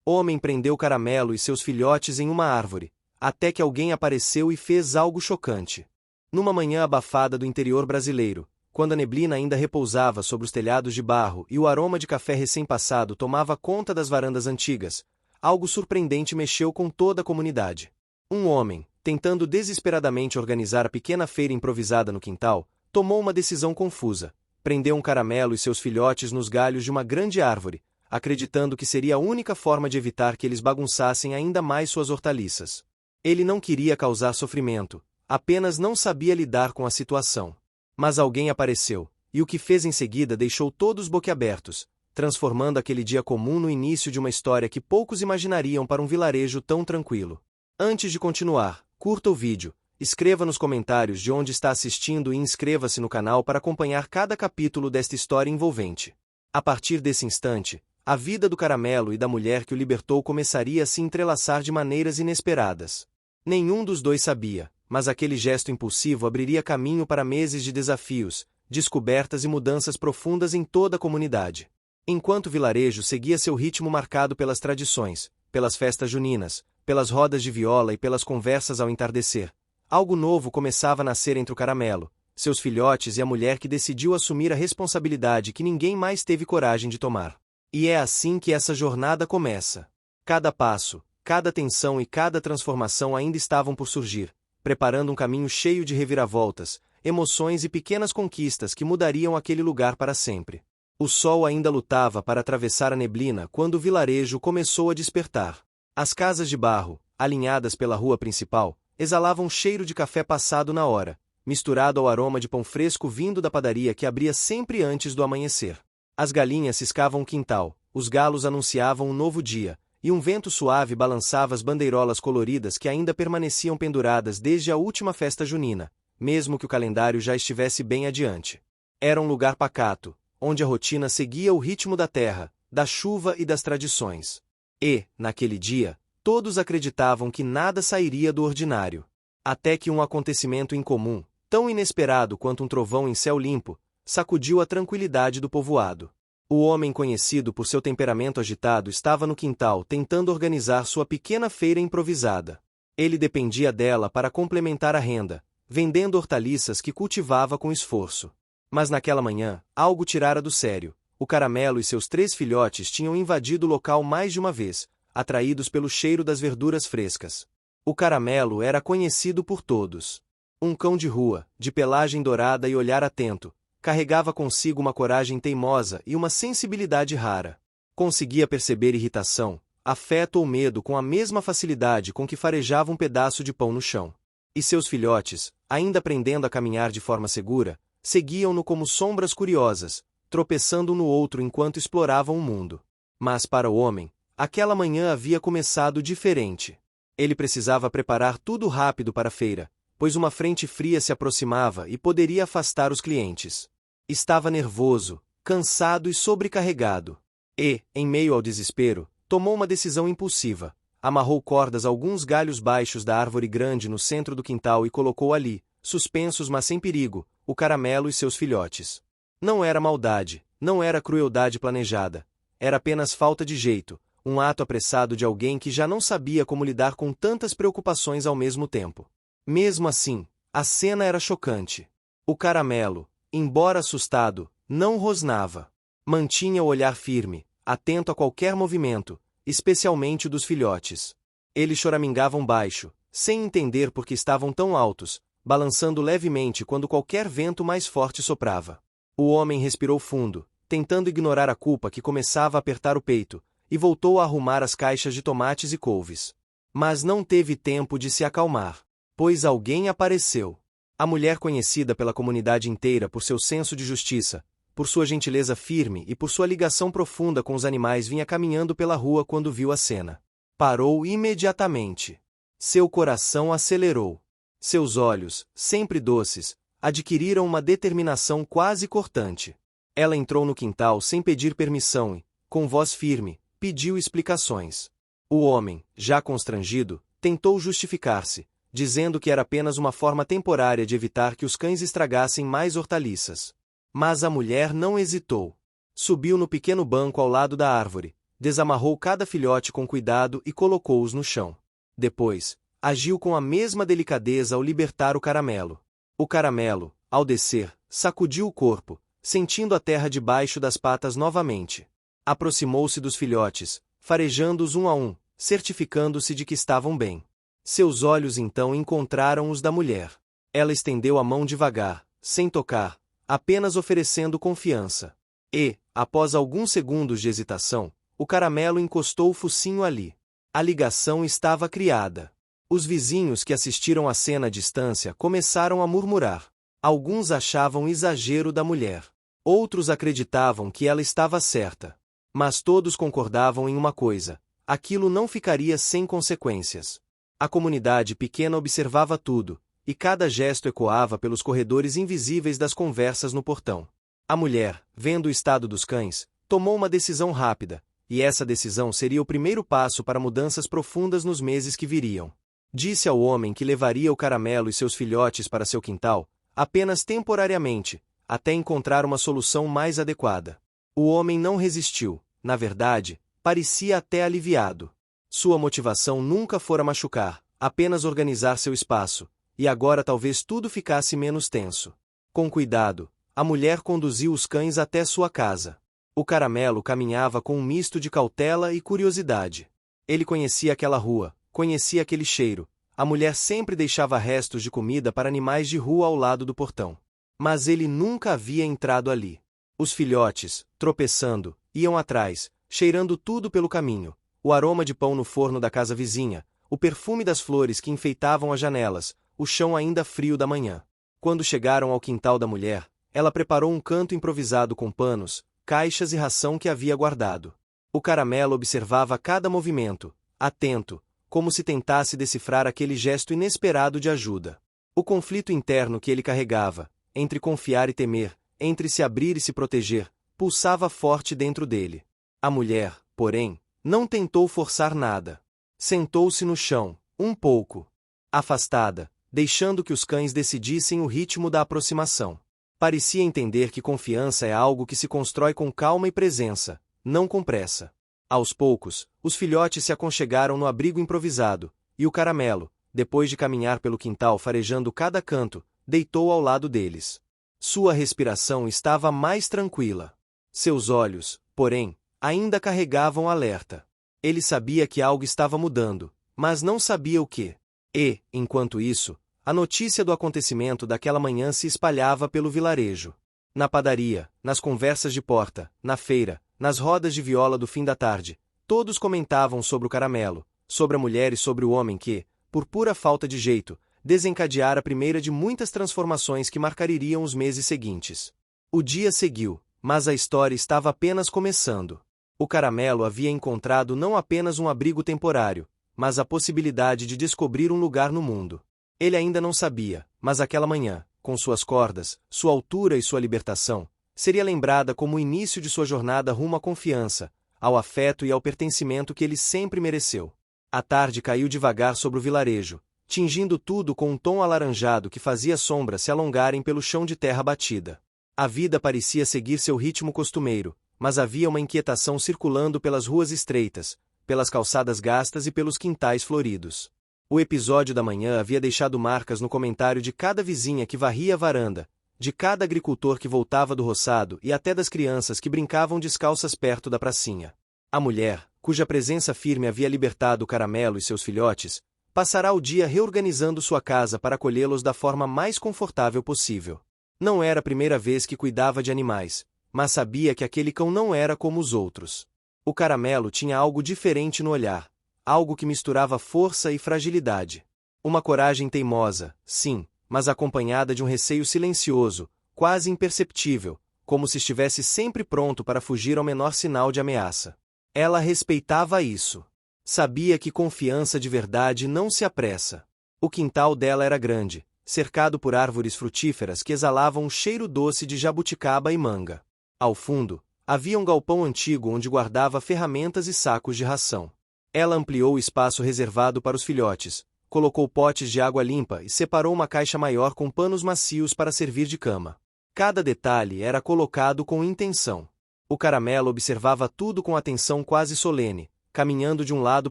Homem prendeu Caramelo e seus filhotes em uma árvore, até que alguém apareceu e fez algo chocante. Numa manhã abafada do interior brasileiro, quando a neblina ainda repousava sobre os telhados de barro e o aroma de café recém-passado tomava conta das varandas antigas, algo surpreendente mexeu com toda a comunidade. Um homem, tentando desesperadamente organizar a pequena feira improvisada no quintal, tomou uma decisão confusa. Prendeu um Caramelo e seus filhotes nos galhos de uma grande árvore, acreditando que seria a única forma de evitar que eles bagunçassem ainda mais suas hortaliças. Ele não queria causar sofrimento, apenas não sabia lidar com a situação. Mas alguém apareceu, e o que fez em seguida deixou todos boquiabertos, transformando aquele dia comum no início de uma história que poucos imaginariam para um vilarejo tão tranquilo. Antes de continuar, curta o vídeo, escreva nos comentários de onde está assistindo e inscreva-se no canal para acompanhar cada capítulo desta história envolvente. A partir desse instante, a vida do Caramelo e da mulher que o libertou começaria a se entrelaçar de maneiras inesperadas. Nenhum dos dois sabia, mas aquele gesto impulsivo abriria caminho para meses de desafios, descobertas e mudanças profundas em toda a comunidade. Enquanto o vilarejo seguia seu ritmo marcado pelas tradições, pelas festas juninas, pelas rodas de viola e pelas conversas ao entardecer, algo novo começava a nascer entre o Caramelo, seus filhotes e a mulher que decidiu assumir a responsabilidade que ninguém mais teve coragem de tomar. E é assim que essa jornada começa. Cada passo, cada tensão e cada transformação ainda estavam por surgir, preparando um caminho cheio de reviravoltas, emoções e pequenas conquistas que mudariam aquele lugar para sempre. O sol ainda lutava para atravessar a neblina quando o vilarejo começou a despertar. As casas de barro, alinhadas pela rua principal, exalavam cheiro de café passado na hora, misturado ao aroma de pão fresco vindo da padaria que abria sempre antes do amanhecer. As galinhas ciscavam o quintal, os galos anunciavam um novo dia, e um vento suave balançava as bandeirolas coloridas que ainda permaneciam penduradas desde a última festa junina, mesmo que o calendário já estivesse bem adiante. Era um lugar pacato, onde a rotina seguia o ritmo da terra, da chuva e das tradições. E, naquele dia, todos acreditavam que nada sairia do ordinário. Até que um acontecimento incomum, tão inesperado quanto um trovão em céu limpo, sacudiu a tranquilidade do povoado. O homem conhecido por seu temperamento agitado estava no quintal tentando organizar sua pequena feira improvisada. Ele dependia dela para complementar a renda, vendendo hortaliças que cultivava com esforço. Mas naquela manhã, algo tirara do sério. O Caramelo e seus 3 filhotes tinham invadido o local mais de uma vez, atraídos pelo cheiro das verduras frescas. O Caramelo era conhecido por todos. Um cão de rua, de pelagem dourada e olhar atento, carregava consigo uma coragem teimosa e uma sensibilidade rara. Conseguia perceber irritação, afeto ou medo com a mesma facilidade com que farejava um pedaço de pão no chão. E seus filhotes, ainda aprendendo a caminhar de forma segura, seguiam-no como sombras curiosas, tropeçando um no outro enquanto exploravam o mundo. Mas para o homem, aquela manhã havia começado diferente. Ele precisava preparar tudo rápido para a feira, pois uma frente fria se aproximava e poderia afastar os clientes. Estava nervoso, cansado e sobrecarregado. E, em meio ao desespero, tomou uma decisão impulsiva. Amarrou cordas a alguns galhos baixos da árvore grande no centro do quintal e colocou ali, suspensos mas sem perigo, o Caramelo e seus filhotes. Não era maldade, não era crueldade planejada. Era apenas falta de jeito, um ato apressado de alguém que já não sabia como lidar com tantas preocupações ao mesmo tempo. Mesmo assim, a cena era chocante. O Caramelo, embora assustado, não rosnava. Mantinha o olhar firme, atento a qualquer movimento, especialmente o dos filhotes. Eles choramingavam baixo, sem entender por que estavam tão altos, balançando levemente quando qualquer vento mais forte soprava. O homem respirou fundo, tentando ignorar a culpa que começava a apertar o peito, e voltou a arrumar as caixas de tomates e couves. Mas não teve tempo de se acalmar, pois alguém apareceu. A mulher conhecida pela comunidade inteira por seu senso de justiça, por sua gentileza firme e por sua ligação profunda com os animais vinha caminhando pela rua quando viu a cena. Parou imediatamente. Seu coração acelerou. Seus olhos, sempre doces, adquiriram uma determinação quase cortante. Ela entrou no quintal sem pedir permissão e, com voz firme, pediu explicações. O homem, já constrangido, tentou justificar-se, dizendo que era apenas uma forma temporária de evitar que os cães estragassem mais hortaliças. Mas a mulher não hesitou. Subiu no pequeno banco ao lado da árvore, Desamarrou cada filhote com cuidado e colocou-os no chão. Depois, agiu com a mesma delicadeza ao libertar o caramelo. O caramelo, ao descer, sacudiu o corpo, sentindo a terra debaixo das patas novamente. Aproximou-se dos filhotes, farejando-os um a um, certificando-se de que estavam bem. Seus olhos então encontraram os da mulher. Ela estendeu a mão devagar, sem tocar, apenas oferecendo confiança. E, após alguns segundos de hesitação, o caramelo encostou o focinho ali. A ligação estava criada. Os vizinhos que assistiram à cena à distância começaram a murmurar. Alguns achavam exagero da mulher. Outros acreditavam que ela estava certa. Mas todos concordavam em uma coisa: aquilo não ficaria sem consequências. A comunidade pequena observava tudo, e cada gesto ecoava pelos corredores invisíveis das conversas no portão. A mulher, vendo o estado dos cães, tomou uma decisão rápida, e essa decisão seria o primeiro passo para mudanças profundas nos meses que viriam. Disse ao homem que levaria o caramelo e seus filhotes para seu quintal, apenas temporariamente, até encontrar uma solução mais adequada. O homem não resistiu, na verdade, parecia até aliviado. Sua motivação nunca fora machucar, apenas organizar seu espaço, e agora talvez tudo ficasse menos tenso. Com cuidado, a mulher conduziu os cães até sua casa. O caramelo caminhava com um misto de cautela e curiosidade. Ele conhecia aquela rua, conhecia aquele cheiro. A mulher sempre deixava restos de comida para animais de rua ao lado do portão. Mas ele nunca havia entrado ali. Os filhotes, tropeçando, iam atrás, cheirando tudo pelo caminho. O aroma de pão no forno da casa vizinha, o perfume das flores que enfeitavam as janelas, o chão ainda frio da manhã. Quando chegaram ao quintal da mulher, ela preparou um canto improvisado com panos, caixas e ração que havia guardado. O caramelo observava cada movimento, atento, como se tentasse decifrar aquele gesto inesperado de ajuda. O conflito interno que ele carregava, entre confiar e temer, entre se abrir e se proteger, pulsava forte dentro dele. A mulher, porém, não tentou forçar nada. Sentou-se no chão, um pouco afastada, deixando que os cães decidissem o ritmo da aproximação. Parecia entender que confiança é algo que se constrói com calma e presença, não com pressa. Aos poucos, os filhotes se aconchegaram no abrigo improvisado, e o caramelo, depois de caminhar pelo quintal farejando cada canto, deitou ao lado deles. Sua respiração estava mais tranquila. Seus olhos, porém, ainda carregavam alerta. Ele sabia que algo estava mudando, mas não sabia o que. E, enquanto isso, a notícia do acontecimento daquela manhã se espalhava pelo vilarejo. Na padaria, nas conversas de porta, na feira, nas rodas de viola do fim da tarde, todos comentavam sobre o caramelo, sobre a mulher e sobre o homem que, por pura falta de jeito, desencadeara a primeira de muitas transformações que marcariam os meses seguintes. O dia seguiu, mas a história estava apenas começando. O caramelo havia encontrado não apenas um abrigo temporário, mas a possibilidade de descobrir um lugar no mundo. Ele ainda não sabia, mas aquela manhã, com suas cordas, sua altura e sua libertação, seria lembrada como o início de sua jornada rumo à confiança, ao afeto e ao pertencimento que ele sempre mereceu. A tarde caiu devagar sobre o vilarejo, tingindo tudo com um tom alaranjado que fazia sombras se alongarem pelo chão de terra batida. A vida parecia seguir seu ritmo costumeiro, mas havia uma inquietação circulando pelas ruas estreitas, pelas calçadas gastas e pelos quintais floridos. O episódio da manhã havia deixado marcas no comentário de cada vizinha que varria a varanda, de cada agricultor que voltava do roçado e até das crianças que brincavam descalças perto da pracinha. A mulher, cuja presença firme havia libertado o caramelo e seus filhotes, passará o dia reorganizando sua casa para acolhê-los da forma mais confortável possível. Não era a primeira vez que cuidava de animais, mas sabia que aquele cão não era como os outros. O caramelo tinha algo diferente no olhar, algo que misturava força e fragilidade. Uma coragem teimosa, sim, mas acompanhada de um receio silencioso, quase imperceptível, como se estivesse sempre pronto para fugir ao menor sinal de ameaça. Ela respeitava isso. Sabia que confiança de verdade não se apressa. O quintal dela era grande, cercado por árvores frutíferas que exalavam um cheiro doce de jabuticaba e manga. Ao fundo, havia um galpão antigo onde guardava ferramentas e sacos de ração. Ela ampliou o espaço reservado para os filhotes, colocou potes de água limpa e separou uma caixa maior com panos macios para servir de cama. Cada detalhe era colocado com intenção. O caramelo observava tudo com atenção quase solene, caminhando de um lado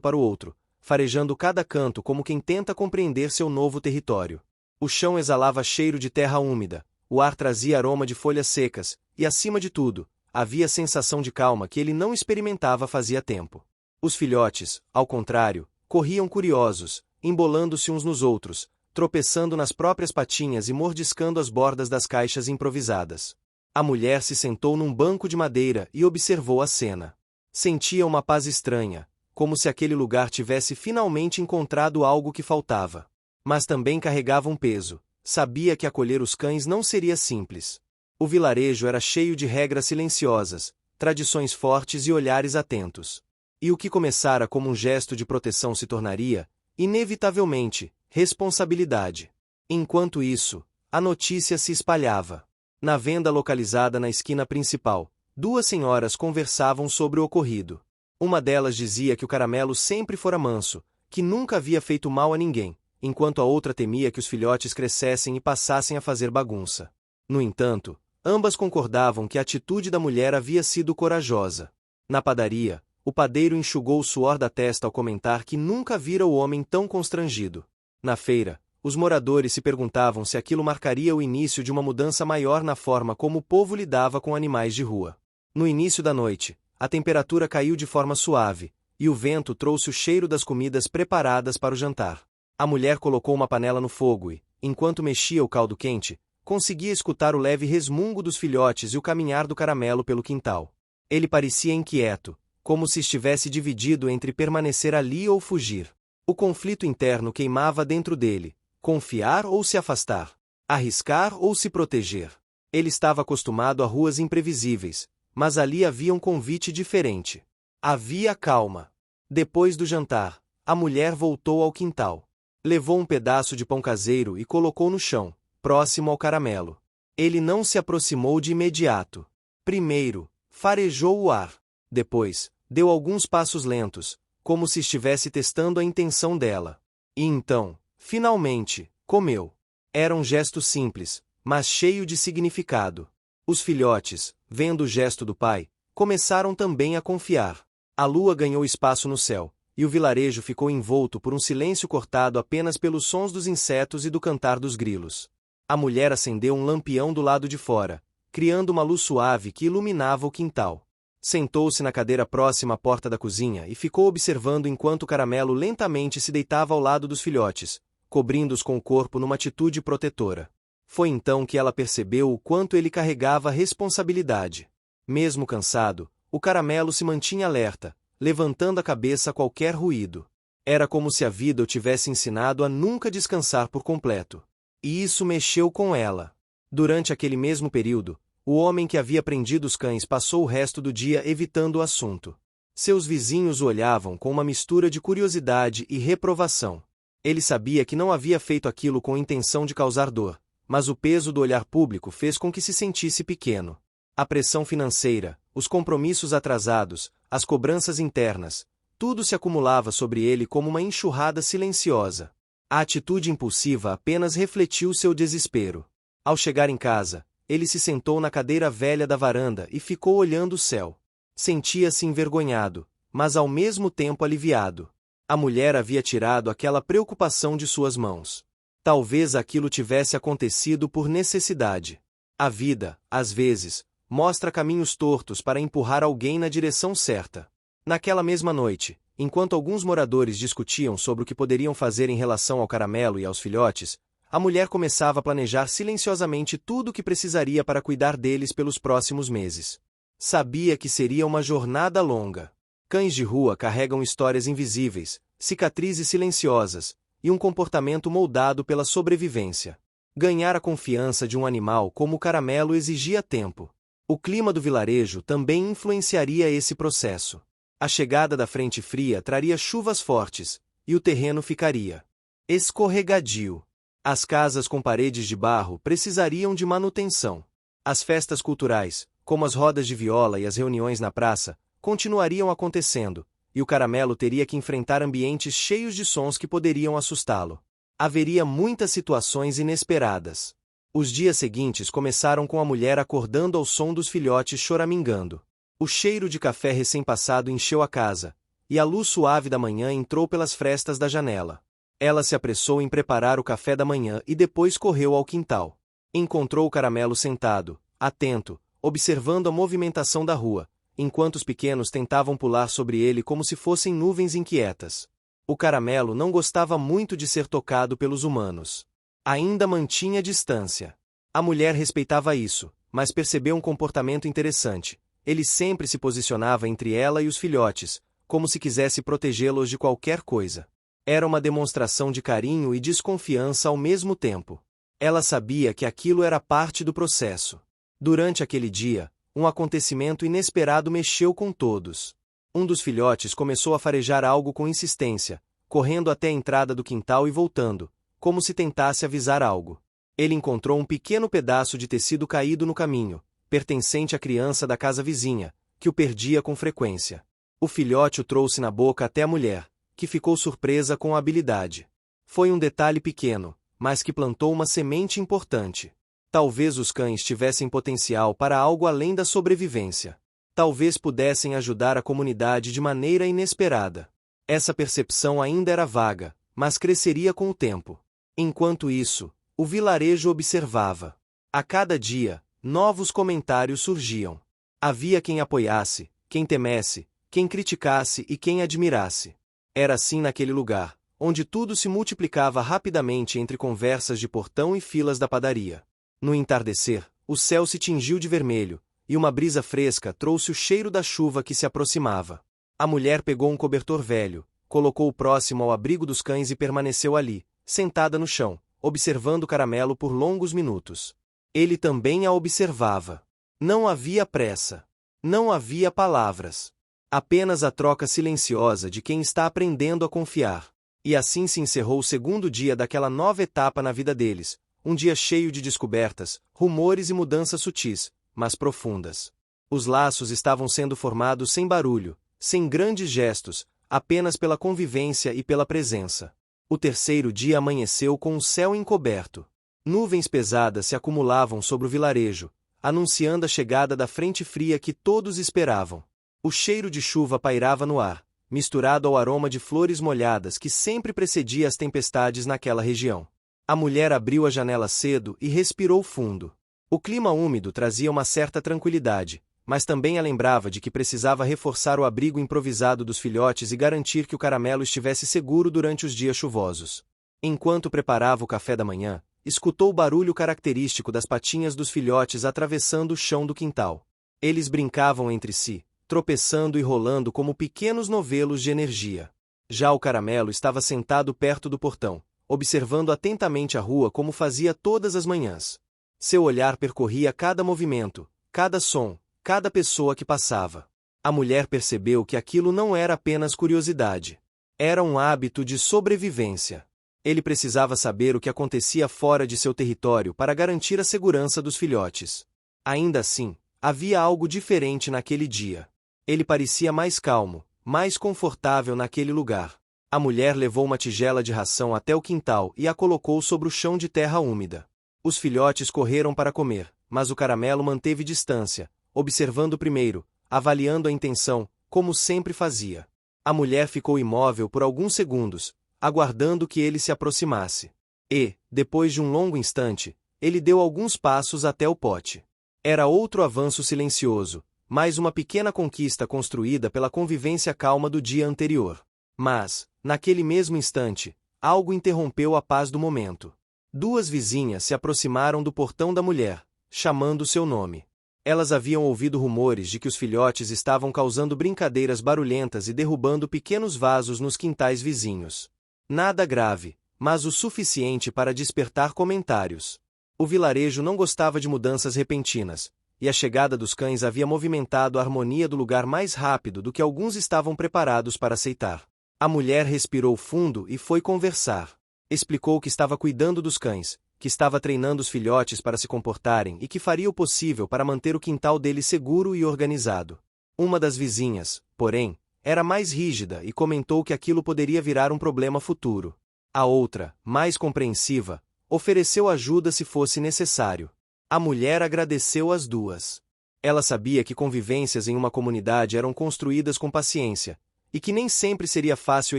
para o outro, farejando cada canto como quem tenta compreender seu novo território. O chão exalava cheiro de terra úmida, o ar trazia aroma de folhas secas, e acima de tudo, havia sensação de calma que ele não experimentava fazia tempo. Os filhotes, ao contrário, corriam curiosos, embolando-se uns nos outros, tropeçando nas próprias patinhas e mordiscando as bordas das caixas improvisadas. A mulher se sentou num banco de madeira e observou a cena. Sentia uma paz estranha, como se aquele lugar tivesse finalmente encontrado algo que faltava. Mas também carregava um peso, sabia que acolher os cães não seria simples. O vilarejo era cheio de regras silenciosas, tradições fortes e olhares atentos. E o que começara como um gesto de proteção se tornaria, inevitavelmente, responsabilidade. Enquanto isso, a notícia se espalhava. Na venda localizada na esquina principal, duas senhoras conversavam sobre o ocorrido. Uma delas dizia que o caramelo sempre fora manso, que nunca havia feito mal a ninguém, enquanto a outra temia que os filhotes crescessem e passassem a fazer bagunça. No entanto, ambas concordavam que a atitude da mulher havia sido corajosa. Na padaria, o padeiro enxugou o suor da testa ao comentar que nunca vira o homem tão constrangido. Na feira, os moradores se perguntavam se aquilo marcaria o início de uma mudança maior na forma como o povo lidava com animais de rua. No início da noite, a temperatura caiu de forma suave, e o vento trouxe o cheiro das comidas preparadas para o jantar. A mulher colocou uma panela no fogo e, enquanto mexia o caldo quente, conseguia escutar o leve resmungo dos filhotes e o caminhar do caramelo pelo quintal. Ele parecia inquieto, como se estivesse dividido entre permanecer ali ou fugir. O conflito interno queimava dentro dele, confiar ou se afastar, arriscar ou se proteger. Ele estava acostumado a ruas imprevisíveis, mas ali havia um convite diferente. Havia calma. Depois do jantar, a mulher voltou ao quintal. Levou um pedaço de pão caseiro e colocou no chão, próximo ao caramelo. Ele não se aproximou de imediato. Primeiro, farejou o ar. Depois, deu alguns passos lentos, como se estivesse testando a intenção dela. E então, finalmente, comeu. Era um gesto simples, mas cheio de significado. Os filhotes, vendo o gesto do pai, começaram também a confiar. A lua ganhou espaço no céu, e o vilarejo ficou envolto por um silêncio cortado apenas pelos sons dos insetos e do cantar dos grilos. A mulher acendeu um lampião do lado de fora, criando uma luz suave que iluminava o quintal. Sentou-se na cadeira próxima à porta da cozinha e ficou observando enquanto o caramelo lentamente se deitava ao lado dos filhotes, cobrindo-os com o corpo numa atitude protetora. Foi então que ela percebeu o quanto ele carregava responsabilidade. Mesmo cansado, o caramelo se mantinha alerta, levantando a cabeça a qualquer ruído. Era como se a vida o tivesse ensinado a nunca descansar por completo. E isso mexeu com ela. Durante aquele mesmo período, o homem que havia prendido os cães passou o resto do dia evitando o assunto. Seus vizinhos o olhavam com uma mistura de curiosidade e reprovação. Ele sabia que não havia feito aquilo com intenção de causar dor, mas o peso do olhar público fez com que se sentisse pequeno. A pressão financeira, os compromissos atrasados, as cobranças internas, tudo se acumulava sobre ele como uma enxurrada silenciosa. A atitude impulsiva apenas refletiu seu desespero. Ao chegar em casa, ele se sentou na cadeira velha da varanda e ficou olhando o céu. Sentia-se envergonhado, mas ao mesmo tempo aliviado. A mulher havia tirado aquela preocupação de suas mãos. Talvez aquilo tivesse acontecido por necessidade. A vida, às vezes, mostra caminhos tortos para empurrar alguém na direção certa. Naquela mesma noite, enquanto alguns moradores discutiam sobre o que poderiam fazer em relação ao caramelo e aos filhotes, a mulher começava a planejar silenciosamente tudo o que precisaria para cuidar deles pelos próximos meses. Sabia que seria uma jornada longa. Cães de rua carregam histórias invisíveis, cicatrizes silenciosas, e um comportamento moldado pela sobrevivência. Ganhar a confiança de um animal como o caramelo exigia tempo. O clima do vilarejo também influenciaria esse processo. A chegada da frente fria traria chuvas fortes, e o terreno ficaria escorregadio. As casas com paredes de barro precisariam de manutenção. As festas culturais, como as rodas de viola e as reuniões na praça, continuariam acontecendo, e o caramelo teria que enfrentar ambientes cheios de sons que poderiam assustá-lo. Haveria muitas situações inesperadas. Os dias seguintes começaram com a mulher acordando ao som dos filhotes choramingando. O cheiro de café recém-passado encheu a casa, e a luz suave da manhã entrou pelas frestas da janela. Ela se apressou em preparar o café da manhã e depois correu ao quintal. Encontrou o Caramelo sentado, atento, observando a movimentação da rua, enquanto os pequenos tentavam pular sobre ele como se fossem nuvens inquietas. O Caramelo não gostava muito de ser tocado pelos humanos. Ainda mantinha distância. A mulher respeitava isso, mas percebeu um comportamento interessante. Ele sempre se posicionava entre ela e os filhotes, como se quisesse protegê-los de qualquer coisa. Era uma demonstração de carinho e desconfiança ao mesmo tempo. Ela sabia que aquilo era parte do processo. Durante aquele dia, um acontecimento inesperado mexeu com todos. Um dos filhotes começou a farejar algo com insistência, correndo até a entrada do quintal e voltando, como se tentasse avisar algo. Ele encontrou um pequeno pedaço de tecido caído no caminho, pertencente à criança da casa vizinha, que o perdia com frequência. O filhote o trouxe na boca até a mulher, que ficou surpresa com a habilidade. Foi um detalhe pequeno, mas que plantou uma semente importante. Talvez os cães tivessem potencial para algo além da sobrevivência. Talvez pudessem ajudar a comunidade de maneira inesperada. Essa percepção ainda era vaga, mas cresceria com o tempo. Enquanto isso, o vilarejo observava. A cada dia, novos comentários surgiam. Havia quem apoiasse, quem temesse, quem criticasse e quem admirasse. Era assim naquele lugar, onde tudo se multiplicava rapidamente entre conversas de portão e filas da padaria. No entardecer, o céu se tingiu de vermelho, e uma brisa fresca trouxe o cheiro da chuva que se aproximava. A mulher pegou um cobertor velho, colocou-o próximo ao abrigo dos cães e permaneceu ali, sentada no chão, observando o Caramelo por longos minutos. Ele também a observava. Não havia pressa. Não havia palavras. Apenas a troca silenciosa de quem está aprendendo a confiar. E assim se encerrou o segundo dia daquela nova etapa na vida deles, um dia cheio de descobertas, rumores e mudanças sutis, mas profundas. Os laços estavam sendo formados sem barulho, sem grandes gestos, apenas pela convivência e pela presença. O terceiro dia amanheceu com o céu encoberto. Nuvens pesadas se acumulavam sobre o vilarejo, anunciando a chegada da frente fria que todos esperavam. O cheiro de chuva pairava no ar, misturado ao aroma de flores molhadas que sempre precedia as tempestades naquela região. A mulher abriu a janela cedo e respirou fundo. O clima úmido trazia uma certa tranquilidade, mas também a lembrava de que precisava reforçar o abrigo improvisado dos filhotes e garantir que o Caramelo estivesse seguro durante os dias chuvosos. Enquanto preparava o café da manhã, escutou o barulho característico das patinhas dos filhotes atravessando o chão do quintal. Eles brincavam entre si, tropeçando e rolando como pequenos novelos de energia. Já o Caramelo estava sentado perto do portão, observando atentamente a rua como fazia todas as manhãs. Seu olhar percorria cada movimento, cada som, cada pessoa que passava. A mulher percebeu que aquilo não era apenas curiosidade. Era um hábito de sobrevivência. Ele precisava saber o que acontecia fora de seu território para garantir a segurança dos filhotes. Ainda assim, havia algo diferente naquele dia. Ele parecia mais calmo, mais confortável naquele lugar. A mulher levou uma tigela de ração até o quintal e a colocou sobre o chão de terra úmida. Os filhotes correram para comer, mas o Caramelo manteve distância, observando primeiro, avaliando a intenção, como sempre fazia. A mulher ficou imóvel por alguns segundos, aguardando que ele se aproximasse. E, depois de um longo instante, ele deu alguns passos até o pote. Era outro avanço silencioso, mais uma pequena conquista construída pela convivência calma do dia anterior. Mas, naquele mesmo instante, algo interrompeu a paz do momento. Duas vizinhas se aproximaram do portão da mulher, chamando seu nome. Elas haviam ouvido rumores de que os filhotes estavam causando brincadeiras barulhentas e derrubando pequenos vasos nos quintais vizinhos. Nada grave, mas o suficiente para despertar comentários. O vilarejo não gostava de mudanças repentinas, e a chegada dos cães havia movimentado a harmonia do lugar mais rápido do que alguns estavam preparados para aceitar. A mulher respirou fundo e foi conversar. Explicou que estava cuidando dos cães, que estava treinando os filhotes para se comportarem e que faria o possível para manter o quintal deles seguro e organizado. Uma das vizinhas, porém, era mais rígida e comentou que aquilo poderia virar um problema futuro. A outra, mais compreensiva, ofereceu ajuda se fosse necessário. A mulher agradeceu as duas. Ela sabia que convivências em uma comunidade eram construídas com paciência, e que nem sempre seria fácil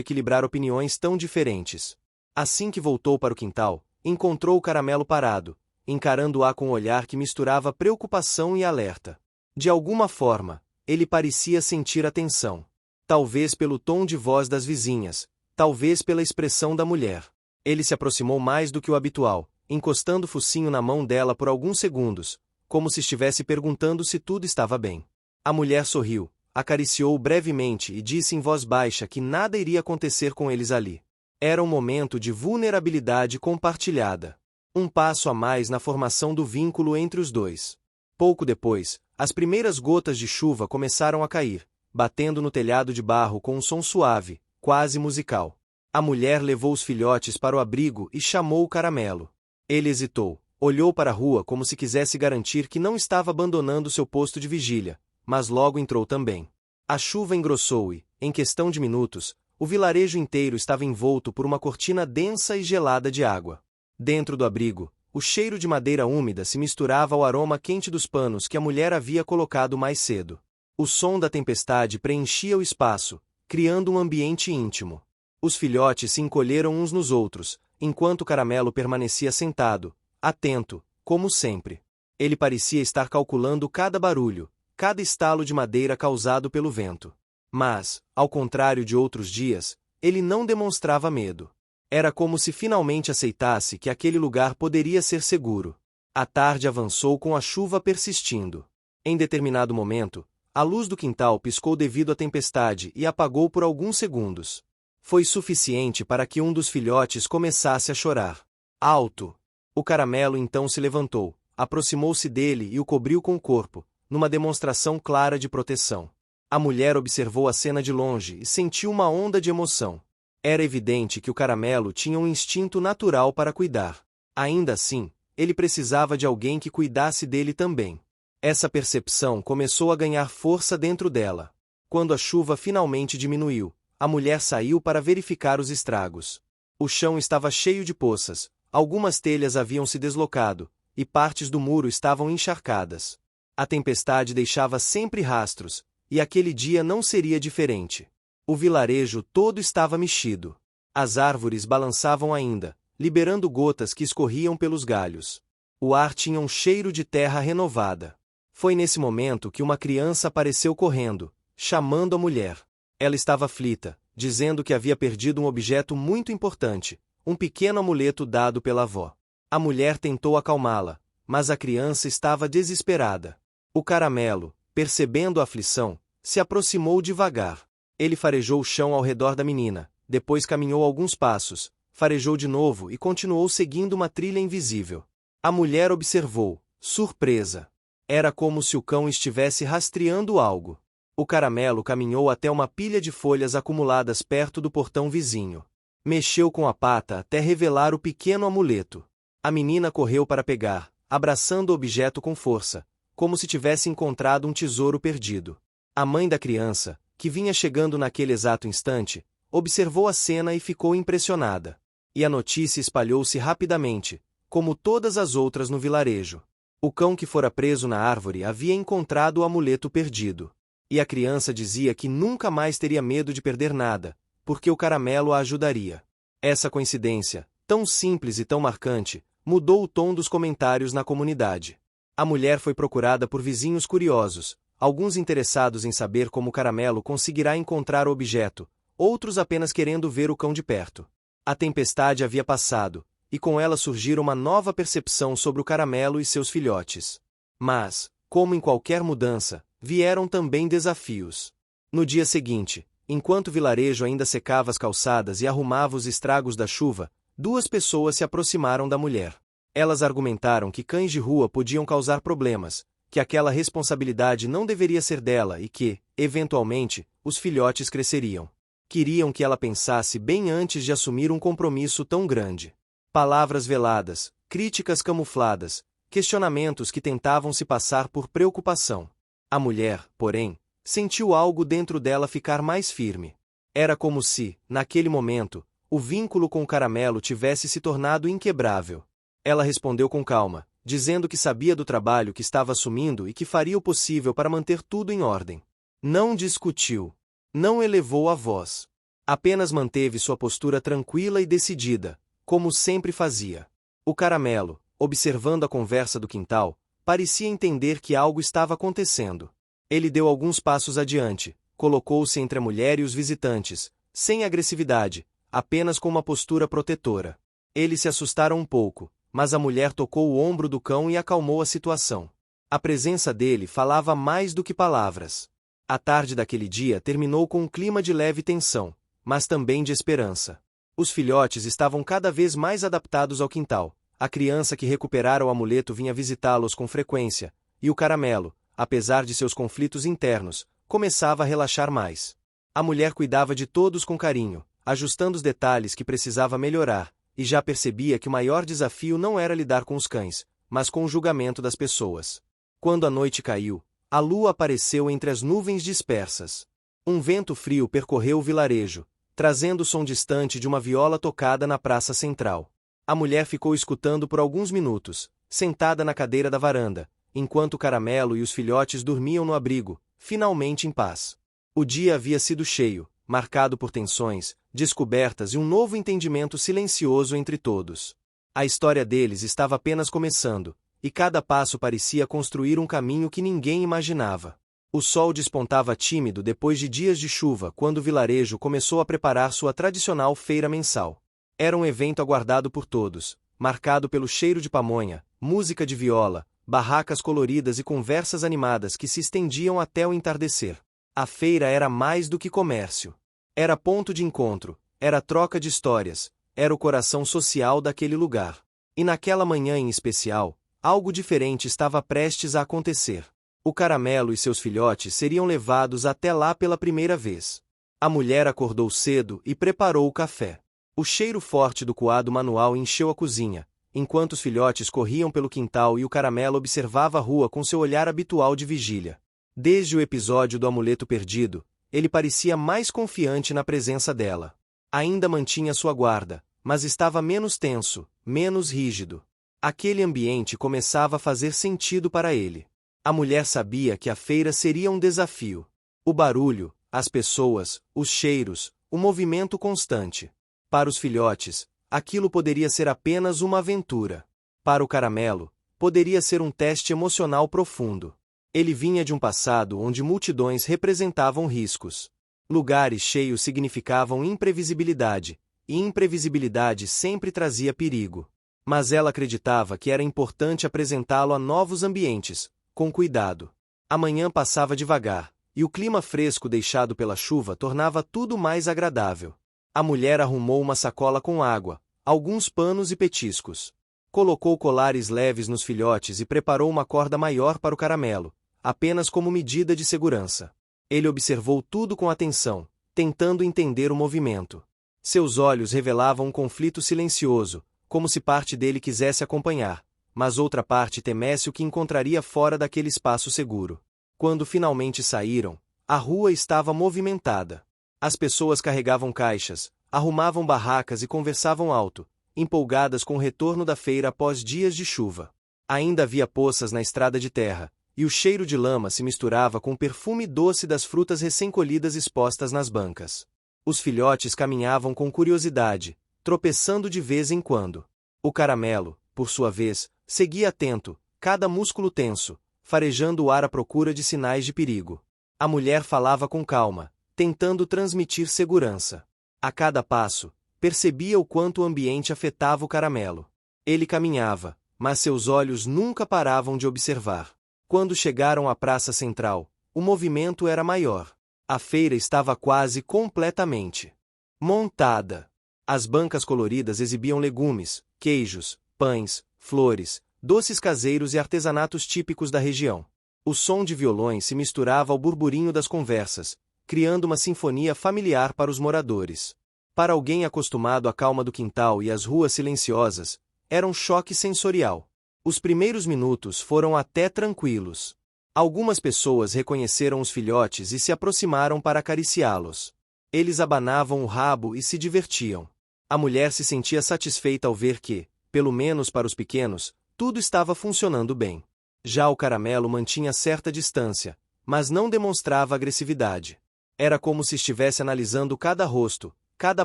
equilibrar opiniões tão diferentes. Assim que voltou para o quintal, encontrou o Caramelo parado, encarando-a com um olhar que misturava preocupação e alerta. De alguma forma, ele parecia sentir a tensão. Talvez pelo tom de voz das vizinhas, talvez pela expressão da mulher. Ele se aproximou mais do que o habitual, encostando o focinho na mão dela por alguns segundos, como se estivesse perguntando se tudo estava bem. A mulher sorriu, acariciou-o brevemente e disse em voz baixa que nada iria acontecer com eles ali. Era um momento de vulnerabilidade compartilhada. Um passo a mais na formação do vínculo entre os dois. Pouco depois, as primeiras gotas de chuva começaram a cair, batendo no telhado de barro com um som suave, quase musical. A mulher levou os filhotes para o abrigo e chamou o Caramelo. Ele hesitou, olhou para a rua como se quisesse garantir que não estava abandonando seu posto de vigília, mas logo entrou também. A chuva engrossou e, em questão de minutos, o vilarejo inteiro estava envolto por uma cortina densa e gelada de água. Dentro do abrigo, o cheiro de madeira úmida se misturava ao aroma quente dos panos que a mulher havia colocado mais cedo. O som da tempestade preenchia o espaço, criando um ambiente íntimo. Os filhotes se encolheram uns nos outros, enquanto o Caramelo permanecia sentado, atento, como sempre. Ele parecia estar calculando cada barulho, cada estalo de madeira causado pelo vento. Mas, ao contrário de outros dias, ele não demonstrava medo. Era como se finalmente aceitasse que aquele lugar poderia ser seguro. A tarde avançou com a chuva persistindo. Em determinado momento, a luz do quintal piscou devido à tempestade e apagou por alguns segundos. Foi suficiente para que um dos filhotes começasse a chorar. Alto! O Caramelo então se levantou, aproximou-se dele e o cobriu com o corpo, numa demonstração clara de proteção. A mulher observou a cena de longe e sentiu uma onda de emoção. Era evidente que o Caramelo tinha um instinto natural para cuidar. Ainda assim, ele precisava de alguém que cuidasse dele também. Essa percepção começou a ganhar força dentro dela. Quando a chuva finalmente diminuiu, a mulher saiu para verificar os estragos. O chão estava cheio de poças, algumas telhas haviam se deslocado, e partes do muro estavam encharcadas. A tempestade deixava sempre rastros, e aquele dia não seria diferente. O vilarejo todo estava mexido. As árvores balançavam ainda, liberando gotas que escorriam pelos galhos. O ar tinha um cheiro de terra renovada. Foi nesse momento que uma criança apareceu correndo, chamando a mulher. Ela estava aflita, dizendo que havia perdido um objeto muito importante, um pequeno amuleto dado pela avó. A mulher tentou acalmá-la, mas a criança estava desesperada. O Caramelo, percebendo a aflição, se aproximou devagar. Ele farejou o chão ao redor da menina, depois caminhou alguns passos, farejou de novo e continuou seguindo uma trilha invisível. A mulher observou, surpresa. Era como se o cão estivesse rastreando algo. O Caramelo caminhou até uma pilha de folhas acumuladas perto do portão vizinho. Mexeu com a pata até revelar o pequeno amuleto. A menina correu para pegar, abraçando o objeto com força, como se tivesse encontrado um tesouro perdido. A mãe da criança, que vinha chegando naquele exato instante, observou a cena e ficou impressionada. E a notícia espalhou-se rapidamente, como todas as outras no vilarejo. O cão que fora preso na árvore havia encontrado o amuleto perdido. E a criança dizia que nunca mais teria medo de perder nada, porque o Caramelo a ajudaria. Essa coincidência, tão simples e tão marcante, mudou o tom dos comentários na comunidade. A mulher foi procurada por vizinhos curiosos, alguns interessados em saber como o Caramelo conseguirá encontrar o objeto, outros apenas querendo ver o cão de perto. A tempestade havia passado, e com ela surgira uma nova percepção sobre o Caramelo e seus filhotes. Mas, como em qualquer mudança, vieram também desafios. No dia seguinte, enquanto o vilarejo ainda secava as calçadas e arrumava os estragos da chuva, duas pessoas se aproximaram da mulher. Elas argumentaram que cães de rua podiam causar problemas, que aquela responsabilidade não deveria ser dela e que, eventualmente, os filhotes cresceriam. Queriam que ela pensasse bem antes de assumir um compromisso tão grande. Palavras veladas, críticas camufladas, questionamentos que tentavam se passar por preocupação. A mulher, porém, sentiu algo dentro dela ficar mais firme. Era como se, naquele momento, o vínculo com o Caramelo tivesse se tornado inquebrável. Ela respondeu com calma, dizendo que sabia do trabalho que estava assumindo e que faria o possível para manter tudo em ordem. Não discutiu. Não elevou a voz. Apenas manteve sua postura tranquila e decidida, como sempre fazia. O Caramelo, observando a conversa do quintal, parecia entender que algo estava acontecendo. Ele deu alguns passos adiante, colocou-se entre a mulher e os visitantes, sem agressividade, apenas com uma postura protetora. Eles se assustaram um pouco, mas a mulher tocou o ombro do cão e acalmou a situação. A presença dele falava mais do que palavras. A tarde daquele dia terminou com um clima de leve tensão, mas também de esperança. Os filhotes estavam cada vez mais adaptados ao quintal. A criança que recuperara o amuleto vinha visitá-los com frequência, e o Caramelo, apesar de seus conflitos internos, começava a relaxar mais. A mulher cuidava de todos com carinho, ajustando os detalhes que precisava melhorar, e já percebia que o maior desafio não era lidar com os cães, mas com o julgamento das pessoas. Quando a noite caiu, a lua apareceu entre as nuvens dispersas. Um vento frio percorreu o vilarejo, trazendo o som distante de uma viola tocada na praça central. A mulher ficou escutando por alguns minutos, sentada na cadeira da varanda, enquanto o Caramelo e os filhotes dormiam no abrigo, finalmente em paz. O dia havia sido cheio, marcado por tensões, descobertas e um novo entendimento silencioso entre todos. A história deles estava apenas começando, e cada passo parecia construir um caminho que ninguém imaginava. O sol despontava tímido depois de dias de chuva quando o vilarejo começou a preparar sua tradicional feira mensal. Era um evento aguardado por todos, marcado pelo cheiro de pamonha, música de viola, barracas coloridas e conversas animadas que se estendiam até o entardecer. A feira era mais do que comércio. Era ponto de encontro, era troca de histórias, era o coração social daquele lugar. E naquela manhã em especial, algo diferente estava prestes a acontecer. O Caramelo e seus filhotes seriam levados até lá pela primeira vez. A mulher acordou cedo e preparou o café. O cheiro forte do coado manual encheu a cozinha, enquanto os filhotes corriam pelo quintal e o Caramelo observava a rua com seu olhar habitual de vigília. Desde o episódio do amuleto perdido, ele parecia mais confiante na presença dela. Ainda mantinha sua guarda, mas estava menos tenso, menos rígido. Aquele ambiente começava a fazer sentido para ele. A mulher sabia que a feira seria um desafio. O barulho, as pessoas, os cheiros, o movimento constante. Para os filhotes, aquilo poderia ser apenas uma aventura. Para o Caramelo, poderia ser um teste emocional profundo. Ele vinha de um passado onde multidões representavam riscos. Lugares cheios significavam imprevisibilidade, e imprevisibilidade sempre trazia perigo. Mas ela acreditava que era importante apresentá-lo a novos ambientes, com cuidado. A manhã passava devagar, e o clima fresco deixado pela chuva tornava tudo mais agradável. A mulher arrumou uma sacola com água, alguns panos e petiscos. Colocou colares leves nos filhotes e preparou uma corda maior para o Caramelo, apenas como medida de segurança. Ele observou tudo com atenção, tentando entender o movimento. Seus olhos revelavam um conflito silencioso, como se parte dele quisesse acompanhar, mas outra parte temesse o que encontraria fora daquele espaço seguro. Quando finalmente saíram, a rua estava movimentada. As pessoas carregavam caixas, arrumavam barracas e conversavam alto, empolgadas com o retorno da feira após dias de chuva. Ainda havia poças na estrada de terra, e o cheiro de lama se misturava com o perfume doce das frutas recém-colhidas expostas nas bancas. Os filhotes caminhavam com curiosidade, tropeçando de vez em quando. O Caramelo, por sua vez, seguia atento, cada músculo tenso, farejando o ar à procura de sinais de perigo. A mulher falava com calma, tentando transmitir segurança. A cada passo, percebia o quanto o ambiente afetava o Caramelo. Ele caminhava, mas seus olhos nunca paravam de observar. Quando chegaram à praça central, o movimento era maior. A feira estava quase completamente montada. As bancas coloridas exibiam legumes, queijos, pães, flores, doces caseiros e artesanatos típicos da região. O som de violões se misturava ao burburinho das conversas, criando uma sinfonia familiar para os moradores. Para alguém acostumado à calma do quintal e às ruas silenciosas, era um choque sensorial. Os primeiros minutos foram até tranquilos. Algumas pessoas reconheceram os filhotes e se aproximaram para acariciá-los. Eles abanavam o rabo e se divertiam. A mulher se sentia satisfeita ao ver que, pelo menos para os pequenos, tudo estava funcionando bem. Já o caramelo mantinha certa distância, mas não demonstrava agressividade. Era como se estivesse analisando cada rosto, cada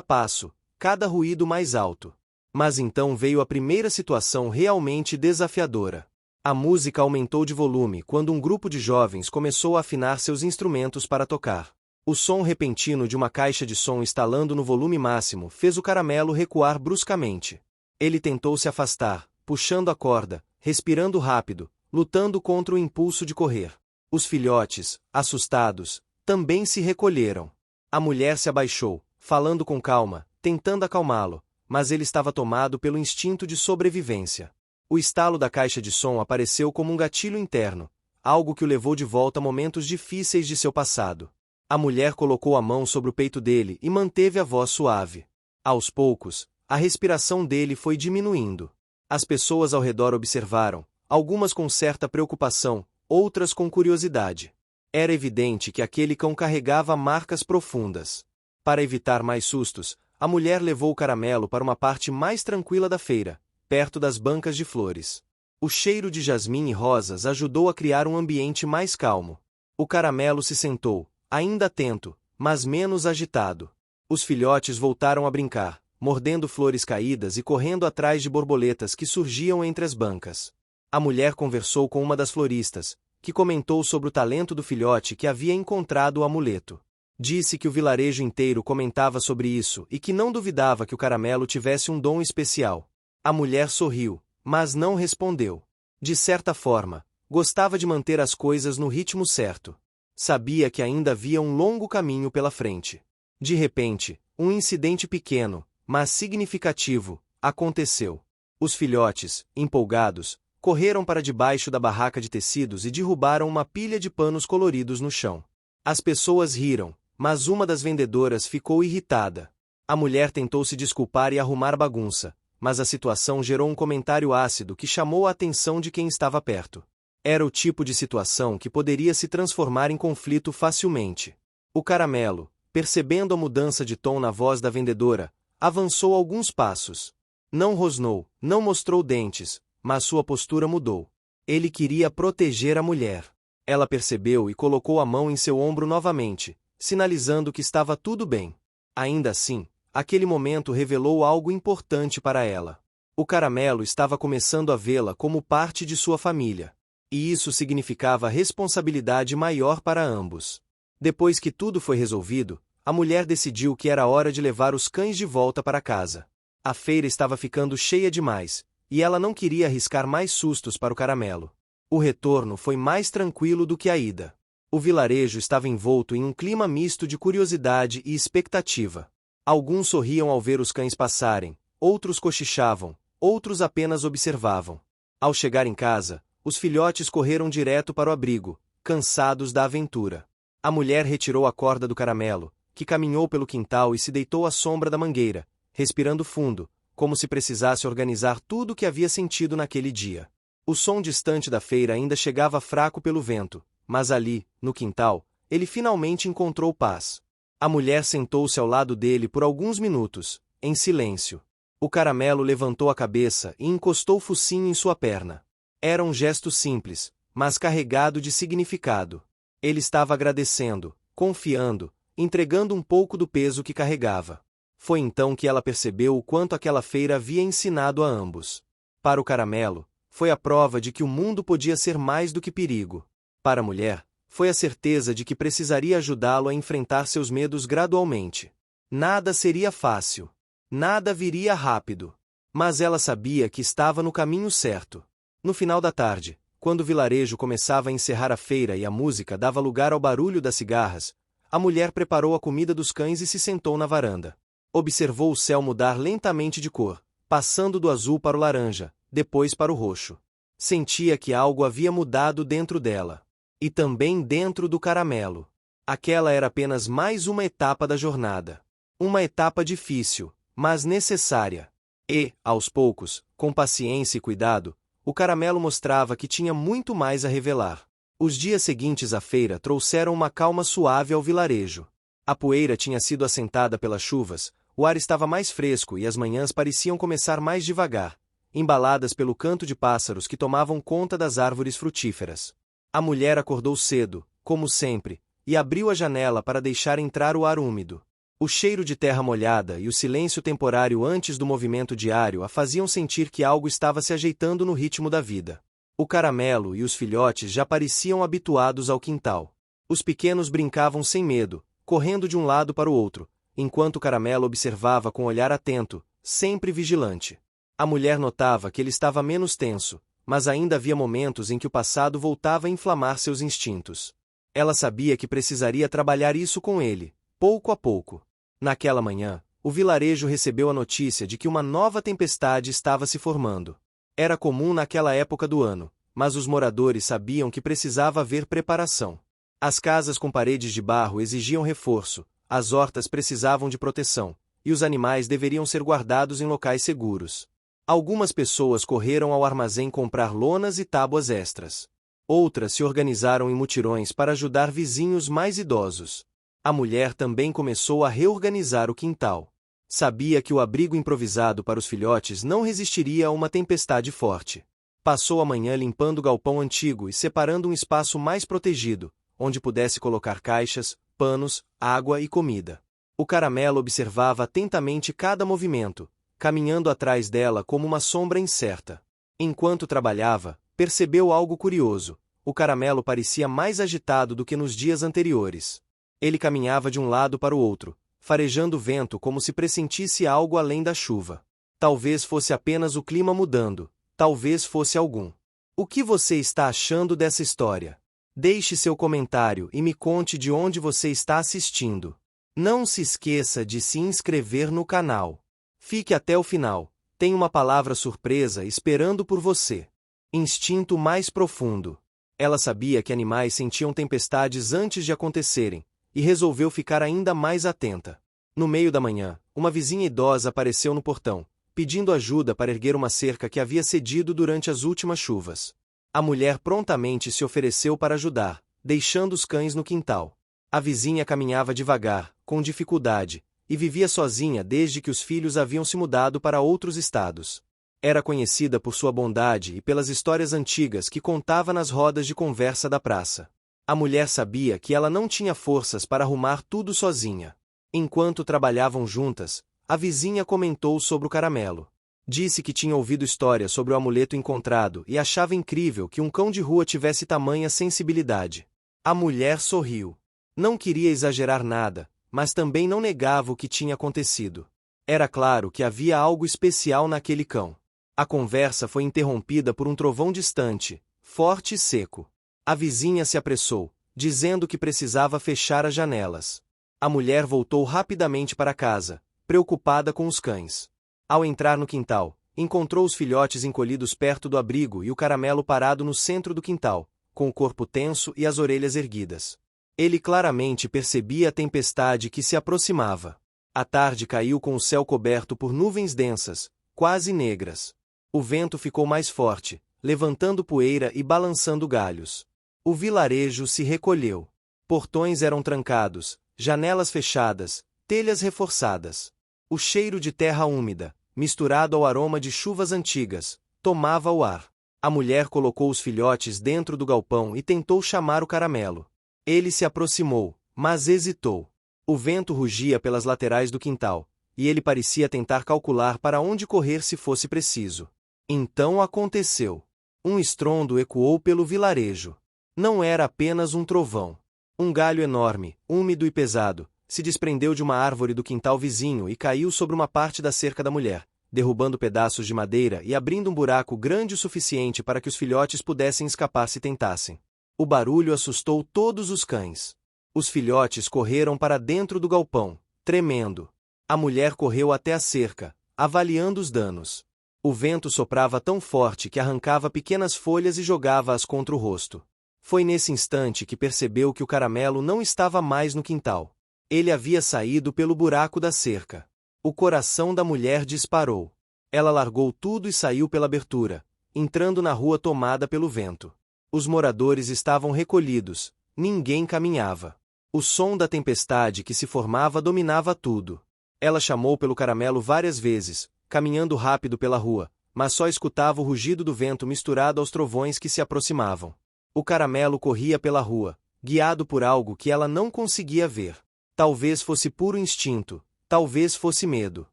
passo, cada ruído mais alto. Mas então veio a primeira situação realmente desafiadora. A música aumentou de volume quando um grupo de jovens começou a afinar seus instrumentos para tocar. O som repentino de uma caixa de som estalando no volume máximo fez o caramelo recuar bruscamente. Ele tentou se afastar, puxando a corda, respirando rápido, lutando contra o impulso de correr. Os filhotes, assustados, também se recolheram. A mulher se abaixou, falando com calma, tentando acalmá-lo, mas ele estava tomado pelo instinto de sobrevivência. O estalo da caixa de som apareceu como um gatilho interno, algo que o levou de volta a momentos difíceis de seu passado. A mulher colocou a mão sobre o peito dele e manteve a voz suave. Aos poucos, a respiração dele foi diminuindo. As pessoas ao redor observaram, algumas com certa preocupação, outras com curiosidade. Era evidente que aquele cão carregava marcas profundas. Para evitar mais sustos, a mulher levou o caramelo para uma parte mais tranquila da feira, perto das bancas de flores. O cheiro de jasmim e rosas ajudou a criar um ambiente mais calmo. O caramelo se sentou, ainda atento, mas menos agitado. Os filhotes voltaram a brincar, mordendo flores caídas e correndo atrás de borboletas que surgiam entre as bancas. A mulher conversou com uma das floristas, que comentou sobre o talento do filhote que havia encontrado o amuleto. Disse que o vilarejo inteiro comentava sobre isso e que não duvidava que o caramelo tivesse um dom especial. A mulher sorriu, mas não respondeu. De certa forma, gostava de manter as coisas no ritmo certo. Sabia que ainda havia um longo caminho pela frente. De repente, um incidente pequeno, mas significativo, aconteceu. Os filhotes, empolgados, correram para debaixo da barraca de tecidos e derrubaram uma pilha de panos coloridos no chão. As pessoas riram, mas uma das vendedoras ficou irritada. A mulher tentou se desculpar e arrumar bagunça, mas a situação gerou um comentário ácido que chamou a atenção de quem estava perto. Era o tipo de situação que poderia se transformar em conflito facilmente. O caramelo, percebendo a mudança de tom na voz da vendedora, avançou alguns passos. Não rosnou, não mostrou dentes, mas sua postura mudou. Ele queria proteger a mulher. Ela percebeu e colocou a mão em seu ombro novamente, sinalizando que estava tudo bem. Ainda assim, aquele momento revelou algo importante para ela. O caramelo estava começando a vê-la como parte de sua família. E isso significava responsabilidade maior para ambos. Depois que tudo foi resolvido, a mulher decidiu que era hora de levar os cães de volta para casa. A feira estava ficando cheia demais, e ela não queria arriscar mais sustos para o caramelo. O retorno foi mais tranquilo do que a ida. O vilarejo estava envolto em um clima misto de curiosidade e expectativa. Alguns sorriam ao ver os cães passarem, outros cochichavam, outros apenas observavam. Ao chegar em casa, os filhotes correram direto para o abrigo, cansados da aventura. A mulher retirou a corda do caramelo, que caminhou pelo quintal e se deitou à sombra da mangueira, respirando fundo, como se precisasse organizar tudo o que havia sentido naquele dia. O som distante da feira ainda chegava fraco pelo vento, mas ali, no quintal, ele finalmente encontrou paz. A mulher sentou-se ao lado dele por alguns minutos, em silêncio. O caramelo levantou a cabeça e encostou o focinho em sua perna. Era um gesto simples, mas carregado de significado. Ele estava agradecendo, confiando, entregando um pouco do peso que carregava. Foi então que ela percebeu o quanto aquela feira havia ensinado a ambos. Para o caramelo, foi a prova de que o mundo podia ser mais do que perigo. Para a mulher, foi a certeza de que precisaria ajudá-lo a enfrentar seus medos gradualmente. Nada seria fácil. Nada viria rápido. Mas ela sabia que estava no caminho certo. No final da tarde, quando o vilarejo começava a encerrar a feira e a música dava lugar ao barulho das cigarras, a mulher preparou a comida dos cães e se sentou na varanda. Observou o céu mudar lentamente de cor, passando do azul para o laranja, depois para o roxo. Sentia que algo havia mudado dentro dela. E também dentro do caramelo. Aquela era apenas mais uma etapa da jornada. Uma etapa difícil, mas necessária. E, aos poucos, com paciência e cuidado, o caramelo mostrava que tinha muito mais a revelar. Os dias seguintes à feira trouxeram uma calma suave ao vilarejo. A poeira tinha sido assentada pelas chuvas, o ar estava mais fresco e as manhãs pareciam começar mais devagar, embaladas pelo canto de pássaros que tomavam conta das árvores frutíferas. A mulher acordou cedo, como sempre, e abriu a janela para deixar entrar o ar úmido. O cheiro de terra molhada e o silêncio temporário antes do movimento diário a faziam sentir que algo estava se ajeitando no ritmo da vida. O caramelo e os filhotes já pareciam habituados ao quintal. Os pequenos brincavam sem medo, correndo de um lado para o outro, enquanto o caramelo observava com olhar atento, sempre vigilante. A mulher notava que ele estava menos tenso, mas ainda havia momentos em que o passado voltava a inflamar seus instintos. Ela sabia que precisaria trabalhar isso com ele, pouco a pouco. Naquela manhã, o vilarejo recebeu a notícia de que uma nova tempestade estava se formando. Era comum naquela época do ano, mas os moradores sabiam que precisava haver preparação. As casas com paredes de barro exigiam reforço, as hortas precisavam de proteção, e os animais deveriam ser guardados em locais seguros. Algumas pessoas correram ao armazém comprar lonas e tábuas extras. Outras se organizaram em mutirões para ajudar vizinhos mais idosos. A mulher também começou a reorganizar o quintal. Sabia que o abrigo improvisado para os filhotes não resistiria a uma tempestade forte. Passou a manhã limpando o galpão antigo e separando um espaço mais protegido, onde pudesse colocar caixas, panos, água e comida. O caramelo observava atentamente cada movimento, caminhando atrás dela como uma sombra incerta. Enquanto trabalhava, percebeu algo curioso. O caramelo parecia mais agitado do que nos dias anteriores. Ele caminhava de um lado para o outro, farejando o vento como se pressentisse algo além da chuva. Talvez fosse apenas o clima mudando, talvez fosse algum. O que você está achando dessa história? Deixe seu comentário e me conte de onde você está assistindo. Não se esqueça de se inscrever no canal. Fique até o final, tem uma palavra surpresa esperando por você. Instinto mais profundo. Ela sabia que animais sentiam tempestades antes de acontecerem, e resolveu ficar ainda mais atenta. No meio da manhã, uma vizinha idosa apareceu no portão, pedindo ajuda para erguer uma cerca que havia cedido durante as últimas chuvas. A mulher prontamente se ofereceu para ajudar, deixando os cães no quintal. A vizinha caminhava devagar, com dificuldade, e vivia sozinha desde que os filhos haviam se mudado para outros estados. Era conhecida por sua bondade e pelas histórias antigas que contava nas rodas de conversa da praça. A mulher sabia que ela não tinha forças para arrumar tudo sozinha. Enquanto trabalhavam juntas, a vizinha comentou sobre o caramelo. Disse que tinha ouvido histórias sobre o amuleto encontrado e achava incrível que um cão de rua tivesse tamanha sensibilidade. A mulher sorriu. Não queria exagerar nada, mas também não negava o que tinha acontecido. Era claro que havia algo especial naquele cão. A conversa foi interrompida por um trovão distante, forte e seco. A vizinha se apressou, dizendo que precisava fechar as janelas. A mulher voltou rapidamente para casa, preocupada com os cães. Ao entrar no quintal, encontrou os filhotes encolhidos perto do abrigo e o caramelo parado no centro do quintal, com o corpo tenso e as orelhas erguidas. Ele claramente percebia a tempestade que se aproximava. A tarde caiu com o céu coberto por nuvens densas, quase negras. O vento ficou mais forte, levantando poeira e balançando galhos. O vilarejo se recolheu. Portões eram trancados, janelas fechadas, telhas reforçadas. O cheiro de terra úmida, misturado ao aroma de chuvas antigas, tomava o ar. A mulher colocou os filhotes dentro do galpão e tentou chamar o caramelo. Ele se aproximou, mas hesitou. O vento rugia pelas laterais do quintal, e ele parecia tentar calcular para onde correr se fosse preciso. Então aconteceu. Um estrondo ecoou pelo vilarejo. Não era apenas um trovão. Um galho enorme, úmido e pesado, se desprendeu de uma árvore do quintal vizinho e caiu sobre uma parte da cerca da mulher, derrubando pedaços de madeira e abrindo um buraco grande o suficiente para que os filhotes pudessem escapar se tentassem. O barulho assustou todos os cães. Os filhotes correram para dentro do galpão, tremendo. A mulher correu até a cerca, avaliando os danos. O vento soprava tão forte que arrancava pequenas folhas e jogava-as contra o rosto. Foi nesse instante que percebeu que o caramelo não estava mais no quintal. Ele havia saído pelo buraco da cerca. O coração da mulher disparou. Ela largou tudo e saiu pela abertura, entrando na rua tomada pelo vento. Os moradores estavam recolhidos, ninguém caminhava. O som da tempestade que se formava dominava tudo. Ela chamou pelo caramelo várias vezes, caminhando rápido pela rua, mas só escutava o rugido do vento misturado aos trovões que se aproximavam. O caramelo corria pela rua, guiado por algo que ela não conseguia ver. Talvez fosse puro instinto, talvez fosse medo.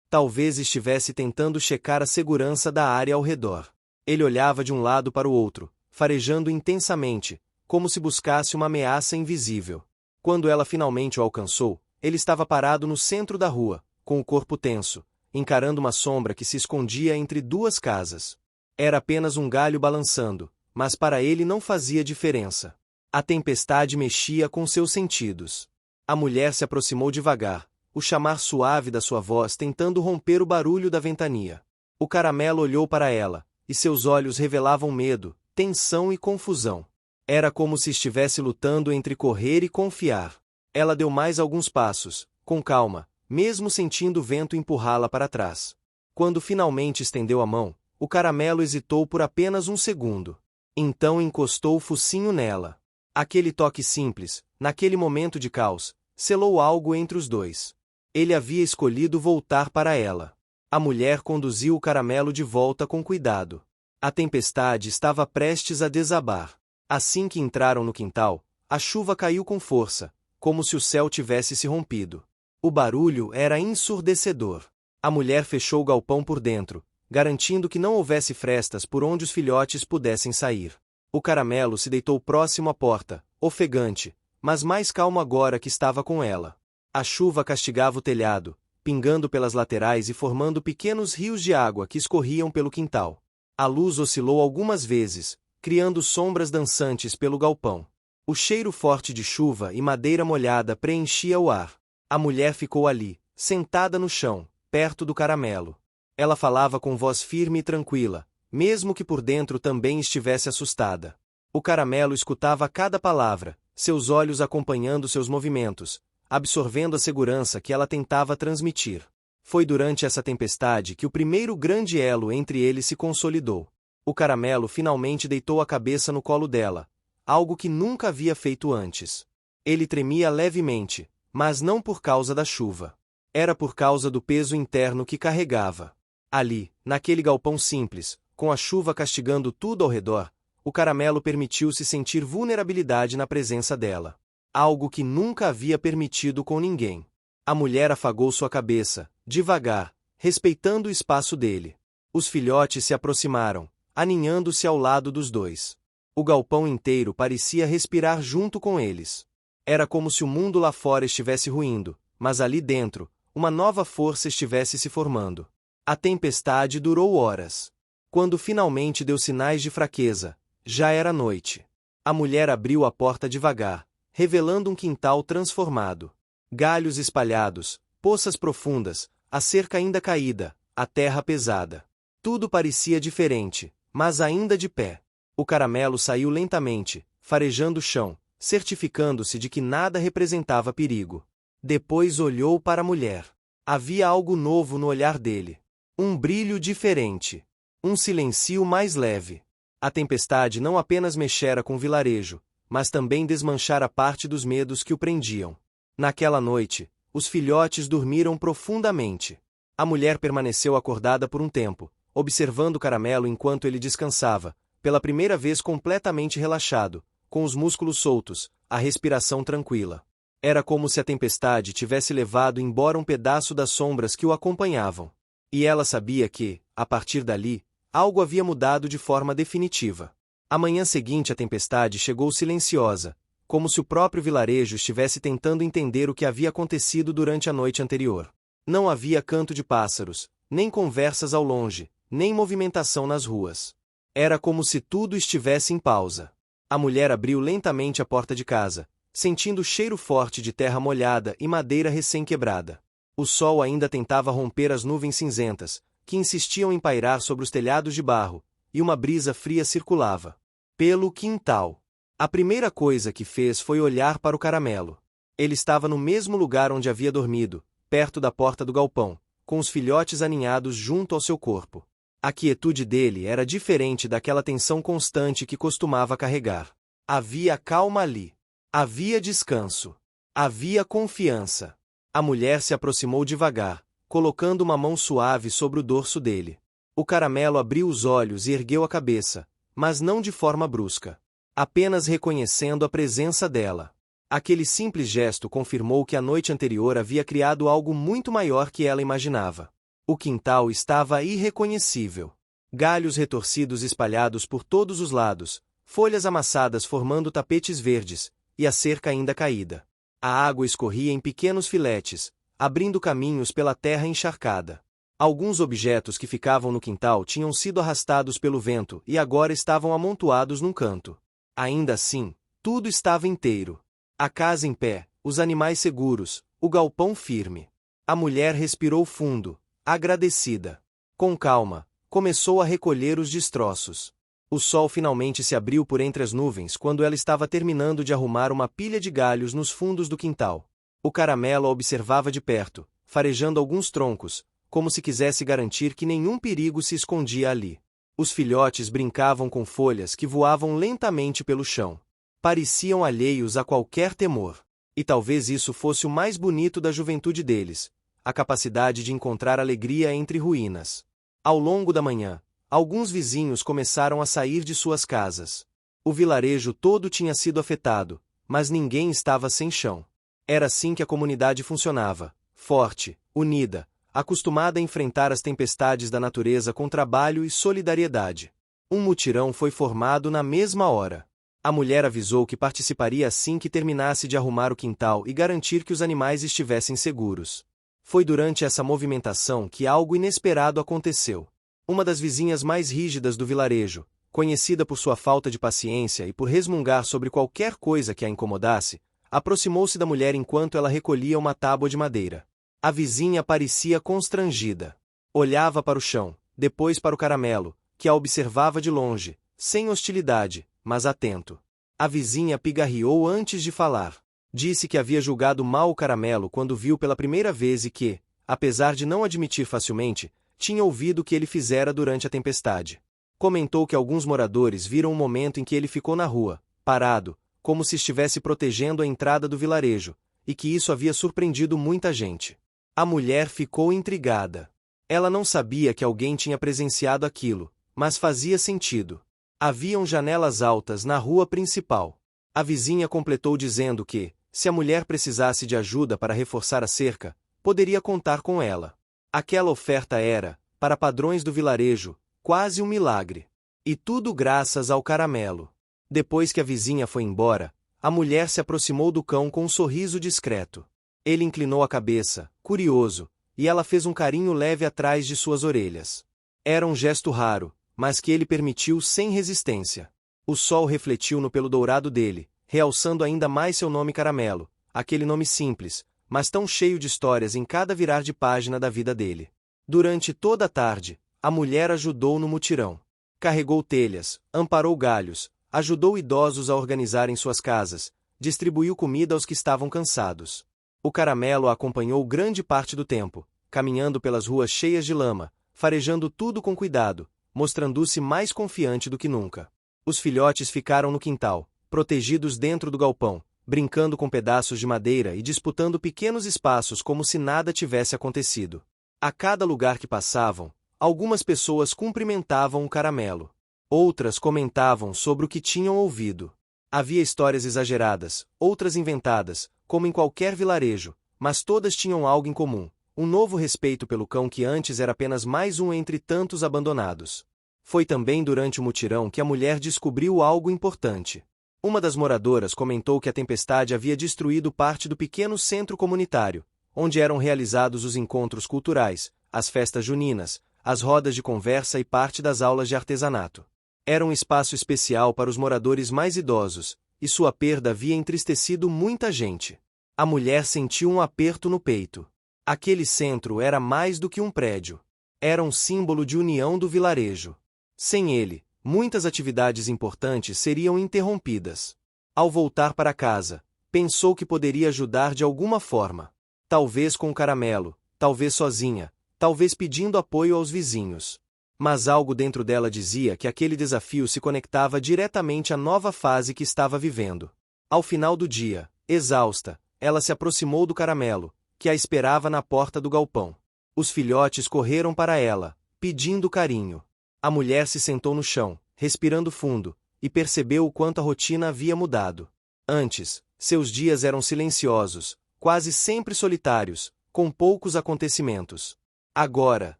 Talvez estivesse tentando checar a segurança da área ao redor. Ele olhava de um lado para o outro, farejando intensamente, como se buscasse uma ameaça invisível. Quando ela finalmente o alcançou, ele estava parado no centro da rua, com o corpo tenso, encarando uma sombra que se escondia entre duas casas. Era apenas um galho balançando, mas para ele não fazia diferença. A tempestade mexia com seus sentidos. A mulher se aproximou devagar, o chamar suave da sua voz tentando romper o barulho da ventania. O caramelo olhou para ela, e seus olhos revelavam medo, tensão e confusão. Era como se estivesse lutando entre correr e confiar. Ela deu mais alguns passos, com calma, mesmo sentindo o vento empurrá-la para trás. Quando finalmente estendeu a mão, o caramelo hesitou por apenas um segundo. Então encostou o focinho nela. Aquele toque simples, naquele momento de caos, selou algo entre os dois. Ele havia escolhido voltar para ela. A mulher conduziu o caramelo de volta com cuidado. A tempestade estava prestes a desabar. Assim que entraram no quintal, a chuva caiu com força, como se o céu tivesse se rompido. O barulho era ensurdecedor. A mulher fechou o galpão por dentro, garantindo que não houvesse frestas por onde os filhotes pudessem sair. O caramelo se deitou próximo à porta, ofegante, mas mais calmo agora que estava com ela. A chuva castigava o telhado, pingando pelas laterais e formando pequenos rios de água que escorriam pelo quintal. A luz oscilou algumas vezes, criando sombras dançantes pelo galpão. O cheiro forte de chuva e madeira molhada preenchia o ar. A mulher ficou ali, sentada no chão, perto do caramelo. Ela falava com voz firme e tranquila, mesmo que por dentro também estivesse assustada. O caramelo escutava cada palavra, seus olhos acompanhando seus movimentos, absorvendo a segurança que ela tentava transmitir. Foi durante essa tempestade que o primeiro grande elo entre eles se consolidou. O caramelo finalmente deitou a cabeça no colo dela, algo que nunca havia feito antes. Ele tremia levemente, mas não por causa da chuva. Era por causa do peso interno que carregava. Ali, naquele galpão simples, com a chuva castigando tudo ao redor, o caramelo permitiu-se sentir vulnerabilidade na presença dela. Algo que nunca havia permitido com ninguém. A mulher afagou sua cabeça, devagar, respeitando o espaço dele. Os filhotes se aproximaram, aninhando-se ao lado dos dois. O galpão inteiro parecia respirar junto com eles. Era como se o mundo lá fora estivesse ruindo, mas ali dentro, uma nova força estivesse se formando. A tempestade durou horas. Quando finalmente deu sinais de fraqueza, já era noite. A mulher abriu a porta devagar, revelando um quintal transformado. Galhos espalhados, poças profundas, a cerca ainda caída, a terra pesada. Tudo parecia diferente, mas ainda de pé. O caramelo saiu lentamente, farejando o chão, certificando-se de que nada representava perigo. Depois olhou para a mulher. Havia algo novo no olhar dele. Um brilho diferente. Um silêncio mais leve. A tempestade não apenas mexera com o vilarejo, mas também desmanchara parte dos medos que o prendiam. Naquela noite, os filhotes dormiram profundamente. A mulher permaneceu acordada por um tempo, observando o caramelo enquanto ele descansava, pela primeira vez completamente relaxado, com os músculos soltos, a respiração tranquila. Era como se a tempestade tivesse levado embora um pedaço das sombras que o acompanhavam. E ela sabia que, a partir dali, algo havia mudado de forma definitiva. A manhã seguinte a tempestade chegou silenciosa, como se o próprio vilarejo estivesse tentando entender o que havia acontecido durante a noite anterior. Não havia canto de pássaros, nem conversas ao longe, nem movimentação nas ruas. Era como se tudo estivesse em pausa. A mulher abriu lentamente a porta de casa, sentindo o cheiro forte de terra molhada e madeira recém-quebrada. O sol ainda tentava romper as nuvens cinzentas, que insistiam em pairar sobre os telhados de barro, e uma brisa fria circulava pelo quintal. A primeira coisa que fez foi olhar para o caramelo. Ele estava no mesmo lugar onde havia dormido, perto da porta do galpão, com os filhotes aninhados junto ao seu corpo. A quietude dele era diferente daquela tensão constante que costumava carregar. Havia calma ali. Havia descanso. Havia confiança. A mulher se aproximou devagar, colocando uma mão suave sobre o dorso dele. O caramelo abriu os olhos e ergueu a cabeça, mas não de forma brusca. Apenas reconhecendo a presença dela. Aquele simples gesto confirmou que a noite anterior havia criado algo muito maior que ela imaginava. O quintal estava irreconhecível. Galhos retorcidos espalhados por todos os lados, folhas amassadas formando tapetes verdes, e a cerca ainda caída. A água escorria em pequenos filetes, abrindo caminhos pela terra encharcada. Alguns objetos que ficavam no quintal tinham sido arrastados pelo vento e agora estavam amontoados num canto. Ainda assim, tudo estava inteiro. A casa em pé, os animais seguros, o galpão firme. A mulher respirou fundo, agradecida. Com calma, começou a recolher os destroços. O sol finalmente se abriu por entre as nuvens quando ela estava terminando de arrumar uma pilha de galhos nos fundos do quintal. O caramelo a observava de perto, farejando alguns troncos, como se quisesse garantir que nenhum perigo se escondia ali. Os filhotes brincavam com folhas que voavam lentamente pelo chão. Pareciam alheios a qualquer temor. E talvez isso fosse o mais bonito da juventude deles, a capacidade de encontrar alegria entre ruínas. Ao longo da manhã, alguns vizinhos começaram a sair de suas casas. O vilarejo todo tinha sido afetado, mas ninguém estava sem chão. Era assim que a comunidade funcionava, forte, unida, acostumada a enfrentar as tempestades da natureza com trabalho e solidariedade. Um mutirão foi formado na mesma hora. A mulher avisou que participaria assim que terminasse de arrumar o quintal e garantir que os animais estivessem seguros. Foi durante essa movimentação que algo inesperado aconteceu. Uma das vizinhas mais rígidas do vilarejo, conhecida por sua falta de paciência e por resmungar sobre qualquer coisa que a incomodasse, aproximou-se da mulher enquanto ela recolhia uma tábua de madeira. A vizinha parecia constrangida. Olhava para o chão, depois para o caramelo, que a observava de longe, sem hostilidade, mas atento. A vizinha pigarreou antes de falar. Disse que havia julgado mal o caramelo quando viu pela primeira vez e que, apesar de não admitir facilmente, tinha ouvido o que ele fizera durante a tempestade. Comentou que alguns moradores viram o momento em que ele ficou na rua, parado, como se estivesse protegendo a entrada do vilarejo, e que isso havia surpreendido muita gente. A mulher ficou intrigada. Ela não sabia que alguém tinha presenciado aquilo, mas fazia sentido. Haviam janelas altas na rua principal. A vizinha completou dizendo que, se a mulher precisasse de ajuda para reforçar a cerca, poderia contar com ela. Aquela oferta era, para padrões do vilarejo, quase um milagre. E tudo graças ao caramelo. Depois que a vizinha foi embora, a mulher se aproximou do cão com um sorriso discreto. Ele inclinou a cabeça, curioso, e ela fez um carinho leve atrás de suas orelhas. Era um gesto raro, mas que ele permitiu sem resistência. O sol refletiu no pelo dourado dele, realçando ainda mais seu nome Caramelo, aquele nome simples, mas tão cheio de histórias em cada virar de página da vida dele. Durante toda a tarde, a mulher ajudou no mutirão. Carregou telhas, amparou galhos, ajudou idosos a organizarem suas casas, distribuiu comida aos que estavam cansados. O caramelo a acompanhou grande parte do tempo, caminhando pelas ruas cheias de lama, farejando tudo com cuidado, mostrando-se mais confiante do que nunca. Os filhotes ficaram no quintal, protegidos dentro do galpão, brincando com pedaços de madeira e disputando pequenos espaços como se nada tivesse acontecido. A cada lugar que passavam, algumas pessoas cumprimentavam o caramelo. Outras comentavam sobre o que tinham ouvido. Havia histórias exageradas, outras inventadas, como em qualquer vilarejo, mas todas tinham algo em comum: um novo respeito pelo cão que antes era apenas mais um entre tantos abandonados. Foi também durante o mutirão que a mulher descobriu algo importante. Uma das moradoras comentou que a tempestade havia destruído parte do pequeno centro comunitário, onde eram realizados os encontros culturais, as festas juninas, as rodas de conversa e parte das aulas de artesanato. Era um espaço especial para os moradores mais idosos, e sua perda havia entristecido muita gente. A mulher sentiu um aperto no peito. Aquele centro era mais do que um prédio. Era um símbolo de união do vilarejo. Sem ele, muitas atividades importantes seriam interrompidas. Ao voltar para casa, pensou que poderia ajudar de alguma forma. Talvez com o caramelo, talvez sozinha, talvez pedindo apoio aos vizinhos. Mas algo dentro dela dizia que aquele desafio se conectava diretamente à nova fase que estava vivendo. Ao final do dia, exausta, ela se aproximou do caramelo, que a esperava na porta do galpão. Os filhotes correram para ela, pedindo carinho. A mulher se sentou no chão, respirando fundo, e percebeu o quanto a rotina havia mudado. Antes, seus dias eram silenciosos, quase sempre solitários, com poucos acontecimentos. Agora,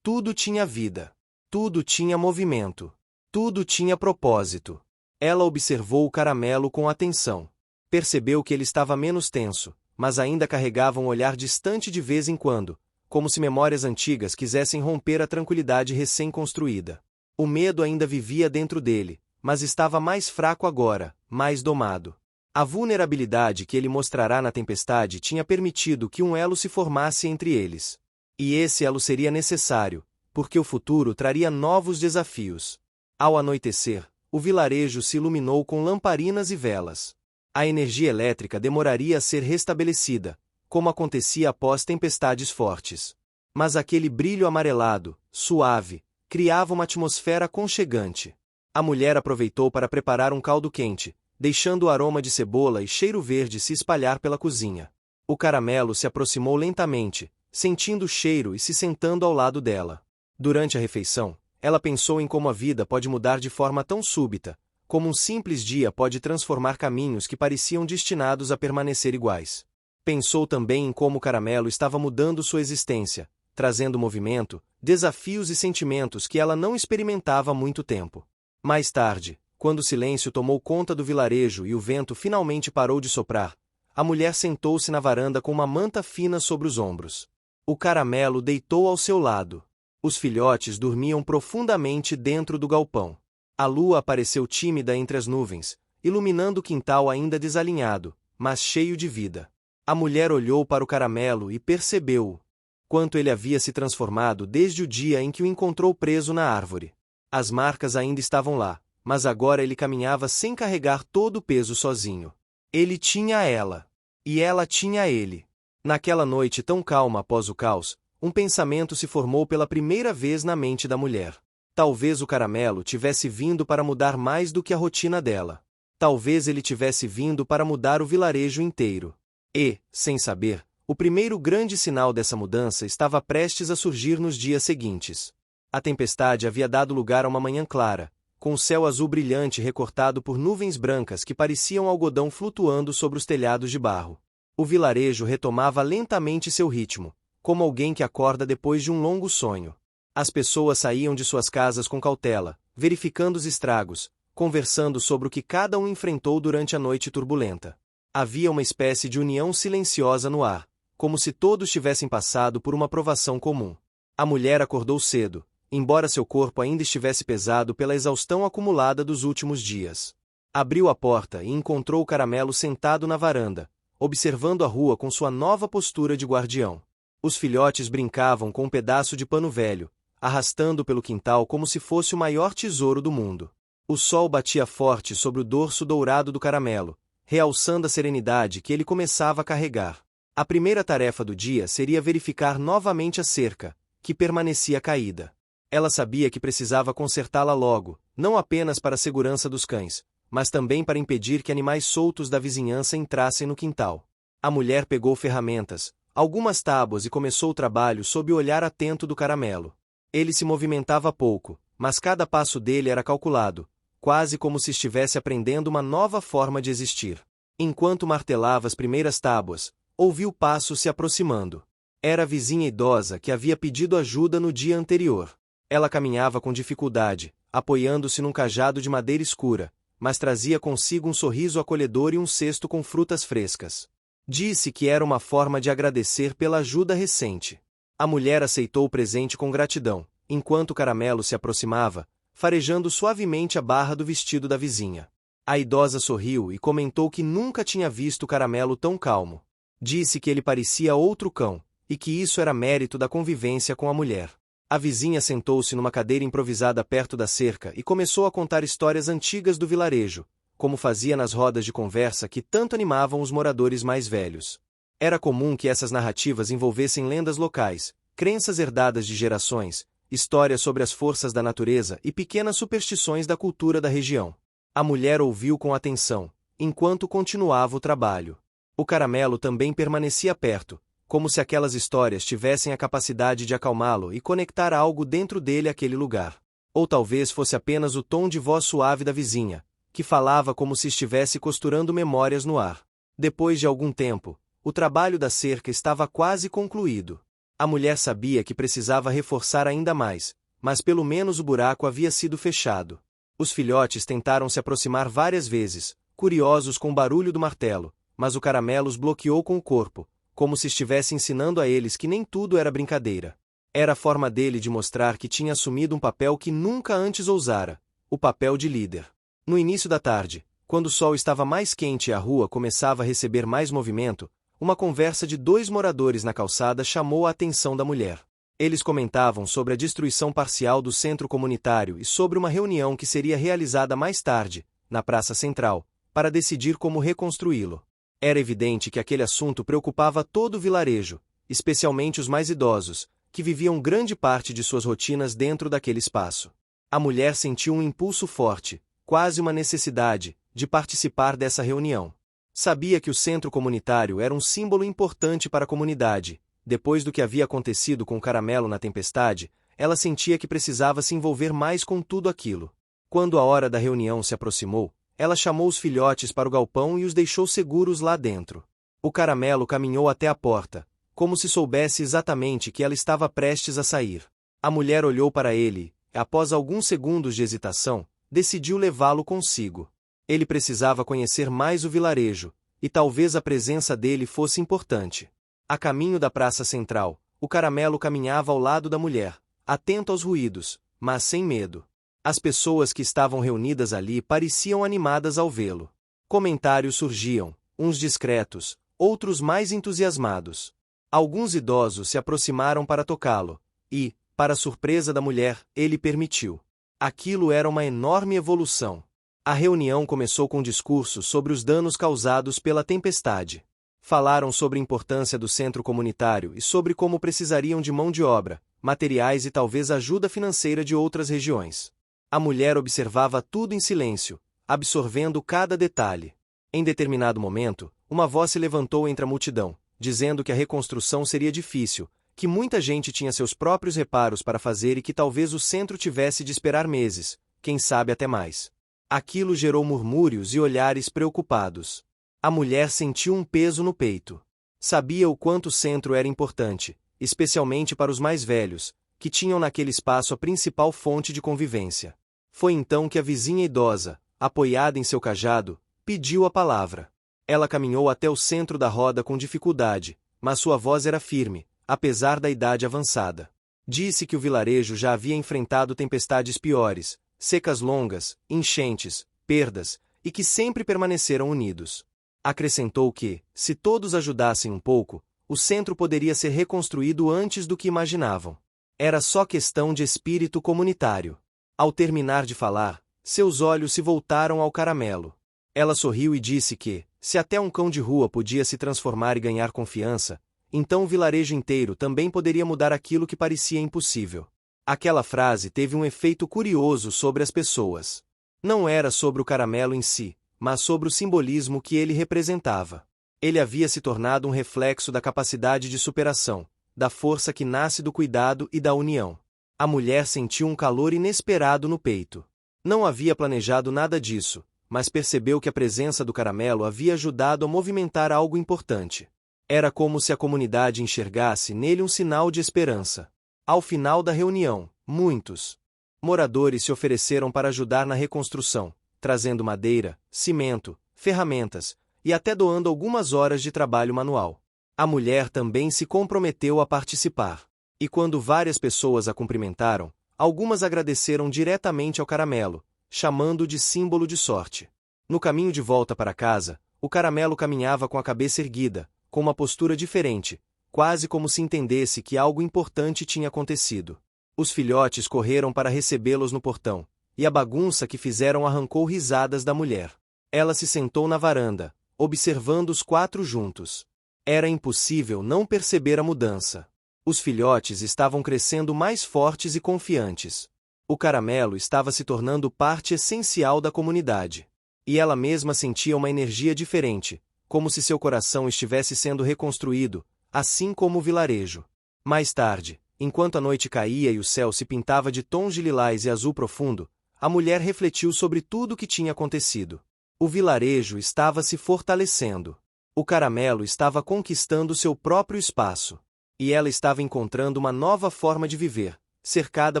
tudo tinha vida. Tudo tinha movimento. Tudo tinha propósito. Ela observou o caramelo com atenção. Percebeu que ele estava menos tenso, mas ainda carregava um olhar distante de vez em quando, como se memórias antigas quisessem romper a tranquilidade recém-construída. O medo ainda vivia dentro dele, mas estava mais fraco agora, mais domado. A vulnerabilidade que ele mostrará na tempestade tinha permitido que um elo se formasse entre eles. E esse elo seria necessário, porque o futuro traria novos desafios. Ao anoitecer, o vilarejo se iluminou com lamparinas e velas. A energia elétrica demoraria a ser restabelecida, como acontecia após tempestades fortes. Mas aquele brilho amarelado, suave, criava uma atmosfera aconchegante. A mulher aproveitou para preparar um caldo quente, deixando o aroma de cebola e cheiro verde se espalhar pela cozinha. O caramelo se aproximou lentamente, sentindo o cheiro e se sentando ao lado dela. Durante a refeição, ela pensou em como a vida pode mudar de forma tão súbita, como um simples dia pode transformar caminhos que pareciam destinados a permanecer iguais. Pensou também em como o caramelo estava mudando sua existência, trazendo movimento, desafios e sentimentos que ela não experimentava há muito tempo. Mais tarde, quando o silêncio tomou conta do vilarejo e o vento finalmente parou de soprar, a mulher sentou-se na varanda com uma manta fina sobre os ombros. O caramelo deitou ao seu lado. Os filhotes dormiam profundamente dentro do galpão. A lua apareceu tímida entre as nuvens, iluminando o quintal ainda desalinhado, mas cheio de vida. A mulher olhou para o caramelo e percebeu quanto ele havia se transformado desde o dia em que o encontrou preso na árvore. As marcas ainda estavam lá, mas agora ele caminhava sem carregar todo o peso sozinho. Ele tinha ela. E ela tinha ele. Naquela noite tão calma após o caos, um pensamento se formou pela primeira vez na mente da mulher. Talvez o caramelo tivesse vindo para mudar mais do que a rotina dela. Talvez ele tivesse vindo para mudar o vilarejo inteiro. E, sem saber, o primeiro grande sinal dessa mudança estava prestes a surgir nos dias seguintes. A tempestade havia dado lugar a uma manhã clara, com o céu azul brilhante recortado por nuvens brancas que pareciam algodão flutuando sobre os telhados de barro. O vilarejo retomava lentamente seu ritmo, como alguém que acorda depois de um longo sonho. As pessoas saíam de suas casas com cautela, verificando os estragos, conversando sobre o que cada um enfrentou durante a noite turbulenta. Havia uma espécie de união silenciosa no ar, como se todos tivessem passado por uma provação comum. A mulher acordou cedo, embora seu corpo ainda estivesse pesado pela exaustão acumulada dos últimos dias. Abriu a porta e encontrou o caramelo sentado na varanda, observando a rua com sua nova postura de guardião. Os filhotes brincavam com um pedaço de pano velho, arrastando pelo quintal como se fosse o maior tesouro do mundo. O sol batia forte sobre o dorso dourado do caramelo, realçando a serenidade que ele começava a carregar. A primeira tarefa do dia seria verificar novamente a cerca, que permanecia caída. Ela sabia que precisava consertá-la logo, não apenas para a segurança dos cães, mas também para impedir que animais soltos da vizinhança entrassem no quintal. A mulher pegou ferramentas, algumas tábuas e começou o trabalho sob o olhar atento do caramelo. Ele se movimentava pouco, mas cada passo dele era calculado, quase como se estivesse aprendendo uma nova forma de existir. Enquanto martelava as primeiras tábuas, ouviu passos se aproximando. Era a vizinha idosa que havia pedido ajuda no dia anterior. Ela caminhava com dificuldade, apoiando-se num cajado de madeira escura, mas trazia consigo um sorriso acolhedor e um cesto com frutas frescas. Disse que era uma forma de agradecer pela ajuda recente. A mulher aceitou o presente com gratidão, enquanto o caramelo se aproximava, farejando suavemente a barra do vestido da vizinha. A idosa sorriu e comentou que nunca tinha visto o caramelo tão calmo. Disse que ele parecia outro cão, e que isso era mérito da convivência com a mulher. A vizinha sentou-se numa cadeira improvisada perto da cerca e começou a contar histórias antigas do vilarejo, como fazia nas rodas de conversa que tanto animavam os moradores mais velhos. Era comum que essas narrativas envolvessem lendas locais, crenças herdadas de gerações, histórias sobre as forças da natureza e pequenas superstições da cultura da região. A mulher ouviu com atenção, enquanto continuava o trabalho. O caramelo também permanecia perto, como se aquelas histórias tivessem a capacidade de acalmá-lo e conectar algo dentro dele àquele lugar. Ou talvez fosse apenas o tom de voz suave da vizinha, que falava como se estivesse costurando memórias no ar. Depois de algum tempo, o trabalho da cerca estava quase concluído. A mulher sabia que precisava reforçar ainda mais, mas pelo menos o buraco havia sido fechado. Os filhotes tentaram se aproximar várias vezes, curiosos com o barulho do martelo, mas o caramelo os bloqueou com o corpo, como se estivesse ensinando a eles que nem tudo era brincadeira. Era a forma dele de mostrar que tinha assumido um papel que nunca antes ousara, o papel de líder. No início da tarde, quando o sol estava mais quente e a rua começava a receber mais movimento, uma conversa de dois moradores na calçada chamou a atenção da mulher. Eles comentavam sobre a destruição parcial do centro comunitário e sobre uma reunião que seria realizada mais tarde, na Praça Central, para decidir como reconstruí-lo. Era evidente que aquele assunto preocupava todo o vilarejo, especialmente os mais idosos, que viviam grande parte de suas rotinas dentro daquele espaço. A mulher sentiu um impulso forte, quase uma necessidade, de participar dessa reunião. Sabia que o centro comunitário era um símbolo importante para a comunidade. Depois do que havia acontecido com o caramelo na tempestade, ela sentia que precisava se envolver mais com tudo aquilo. Quando a hora da reunião se aproximou, ela chamou os filhotes para o galpão e os deixou seguros lá dentro. O caramelo caminhou até a porta, como se soubesse exatamente que ela estava prestes a sair. A mulher olhou para ele e, após alguns segundos de hesitação, decidiu levá-lo consigo. Ele precisava conhecer mais o vilarejo, e talvez a presença dele fosse importante. A caminho da Praça Central, o caramelo caminhava ao lado da mulher, atento aos ruídos, mas sem medo. As pessoas que estavam reunidas ali pareciam animadas ao vê-lo. Comentários surgiam, uns discretos, outros mais entusiasmados. Alguns idosos se aproximaram para tocá-lo, e, para surpresa da mulher, ele permitiu. Aquilo era uma enorme evolução. A reunião começou com discursos sobre os danos causados pela tempestade. Falaram sobre a importância do centro comunitário e sobre como precisariam de mão de obra, materiais e talvez ajuda financeira de outras regiões. A mulher observava tudo em silêncio, absorvendo cada detalhe. Em determinado momento, uma voz se levantou entre a multidão, dizendo que a reconstrução seria difícil, que muita gente tinha seus próprios reparos para fazer e que talvez o centro tivesse de esperar meses, quem sabe até mais. Aquilo gerou murmúrios e olhares preocupados. A mulher sentiu um peso no peito. Sabia o quanto o centro era importante, especialmente para os mais velhos, que tinham naquele espaço a principal fonte de convivência. Foi então que a vizinha idosa, apoiada em seu cajado, pediu a palavra. Ela caminhou até o centro da roda com dificuldade, mas sua voz era firme, apesar da idade avançada. Disse que o vilarejo já havia enfrentado tempestades piores, secas longas, enchentes, perdas, e que sempre permaneceram unidos. Acrescentou que, se todos ajudassem um pouco, o centro poderia ser reconstruído antes do que imaginavam. Era só questão de espírito comunitário. Ao terminar de falar, seus olhos se voltaram ao caramelo. Ela sorriu e disse que, se até um cão de rua podia se transformar e ganhar confiança, então o vilarejo inteiro também poderia mudar aquilo que parecia impossível. Aquela frase teve um efeito curioso sobre as pessoas. Não era sobre o caramelo em si, mas sobre o simbolismo que ele representava. Ele havia se tornado um reflexo da capacidade de superação, da força que nasce do cuidado e da união. A mulher sentiu um calor inesperado no peito. Não havia planejado nada disso, mas percebeu que a presença do caramelo havia ajudado a movimentar algo importante. Era como se a comunidade enxergasse nele um sinal de esperança. Ao final da reunião, muitos moradores se ofereceram para ajudar na reconstrução, trazendo madeira, cimento, ferramentas, e até doando algumas horas de trabalho manual. A mulher também se comprometeu a participar. E quando várias pessoas a cumprimentaram, algumas agradeceram diretamente ao caramelo, chamando-o de símbolo de sorte. No caminho de volta para casa, o caramelo caminhava com a cabeça erguida, com uma postura diferente, quase como se entendesse que algo importante tinha acontecido. Os filhotes correram para recebê-los no portão, e a bagunça que fizeram arrancou risadas da mulher. Ela se sentou na varanda, observando os quatro juntos. Era impossível não perceber a mudança. Os filhotes estavam crescendo mais fortes e confiantes. O caramelo estava se tornando parte essencial da comunidade. E ela mesma sentia uma energia diferente, como se seu coração estivesse sendo reconstruído, assim como o vilarejo. Mais tarde, enquanto a noite caía e o céu se pintava de tons de lilás e azul profundo, a mulher refletiu sobre tudo o que tinha acontecido. O vilarejo estava se fortalecendo. O caramelo estava conquistando seu próprio espaço. E ela estava encontrando uma nova forma de viver, cercada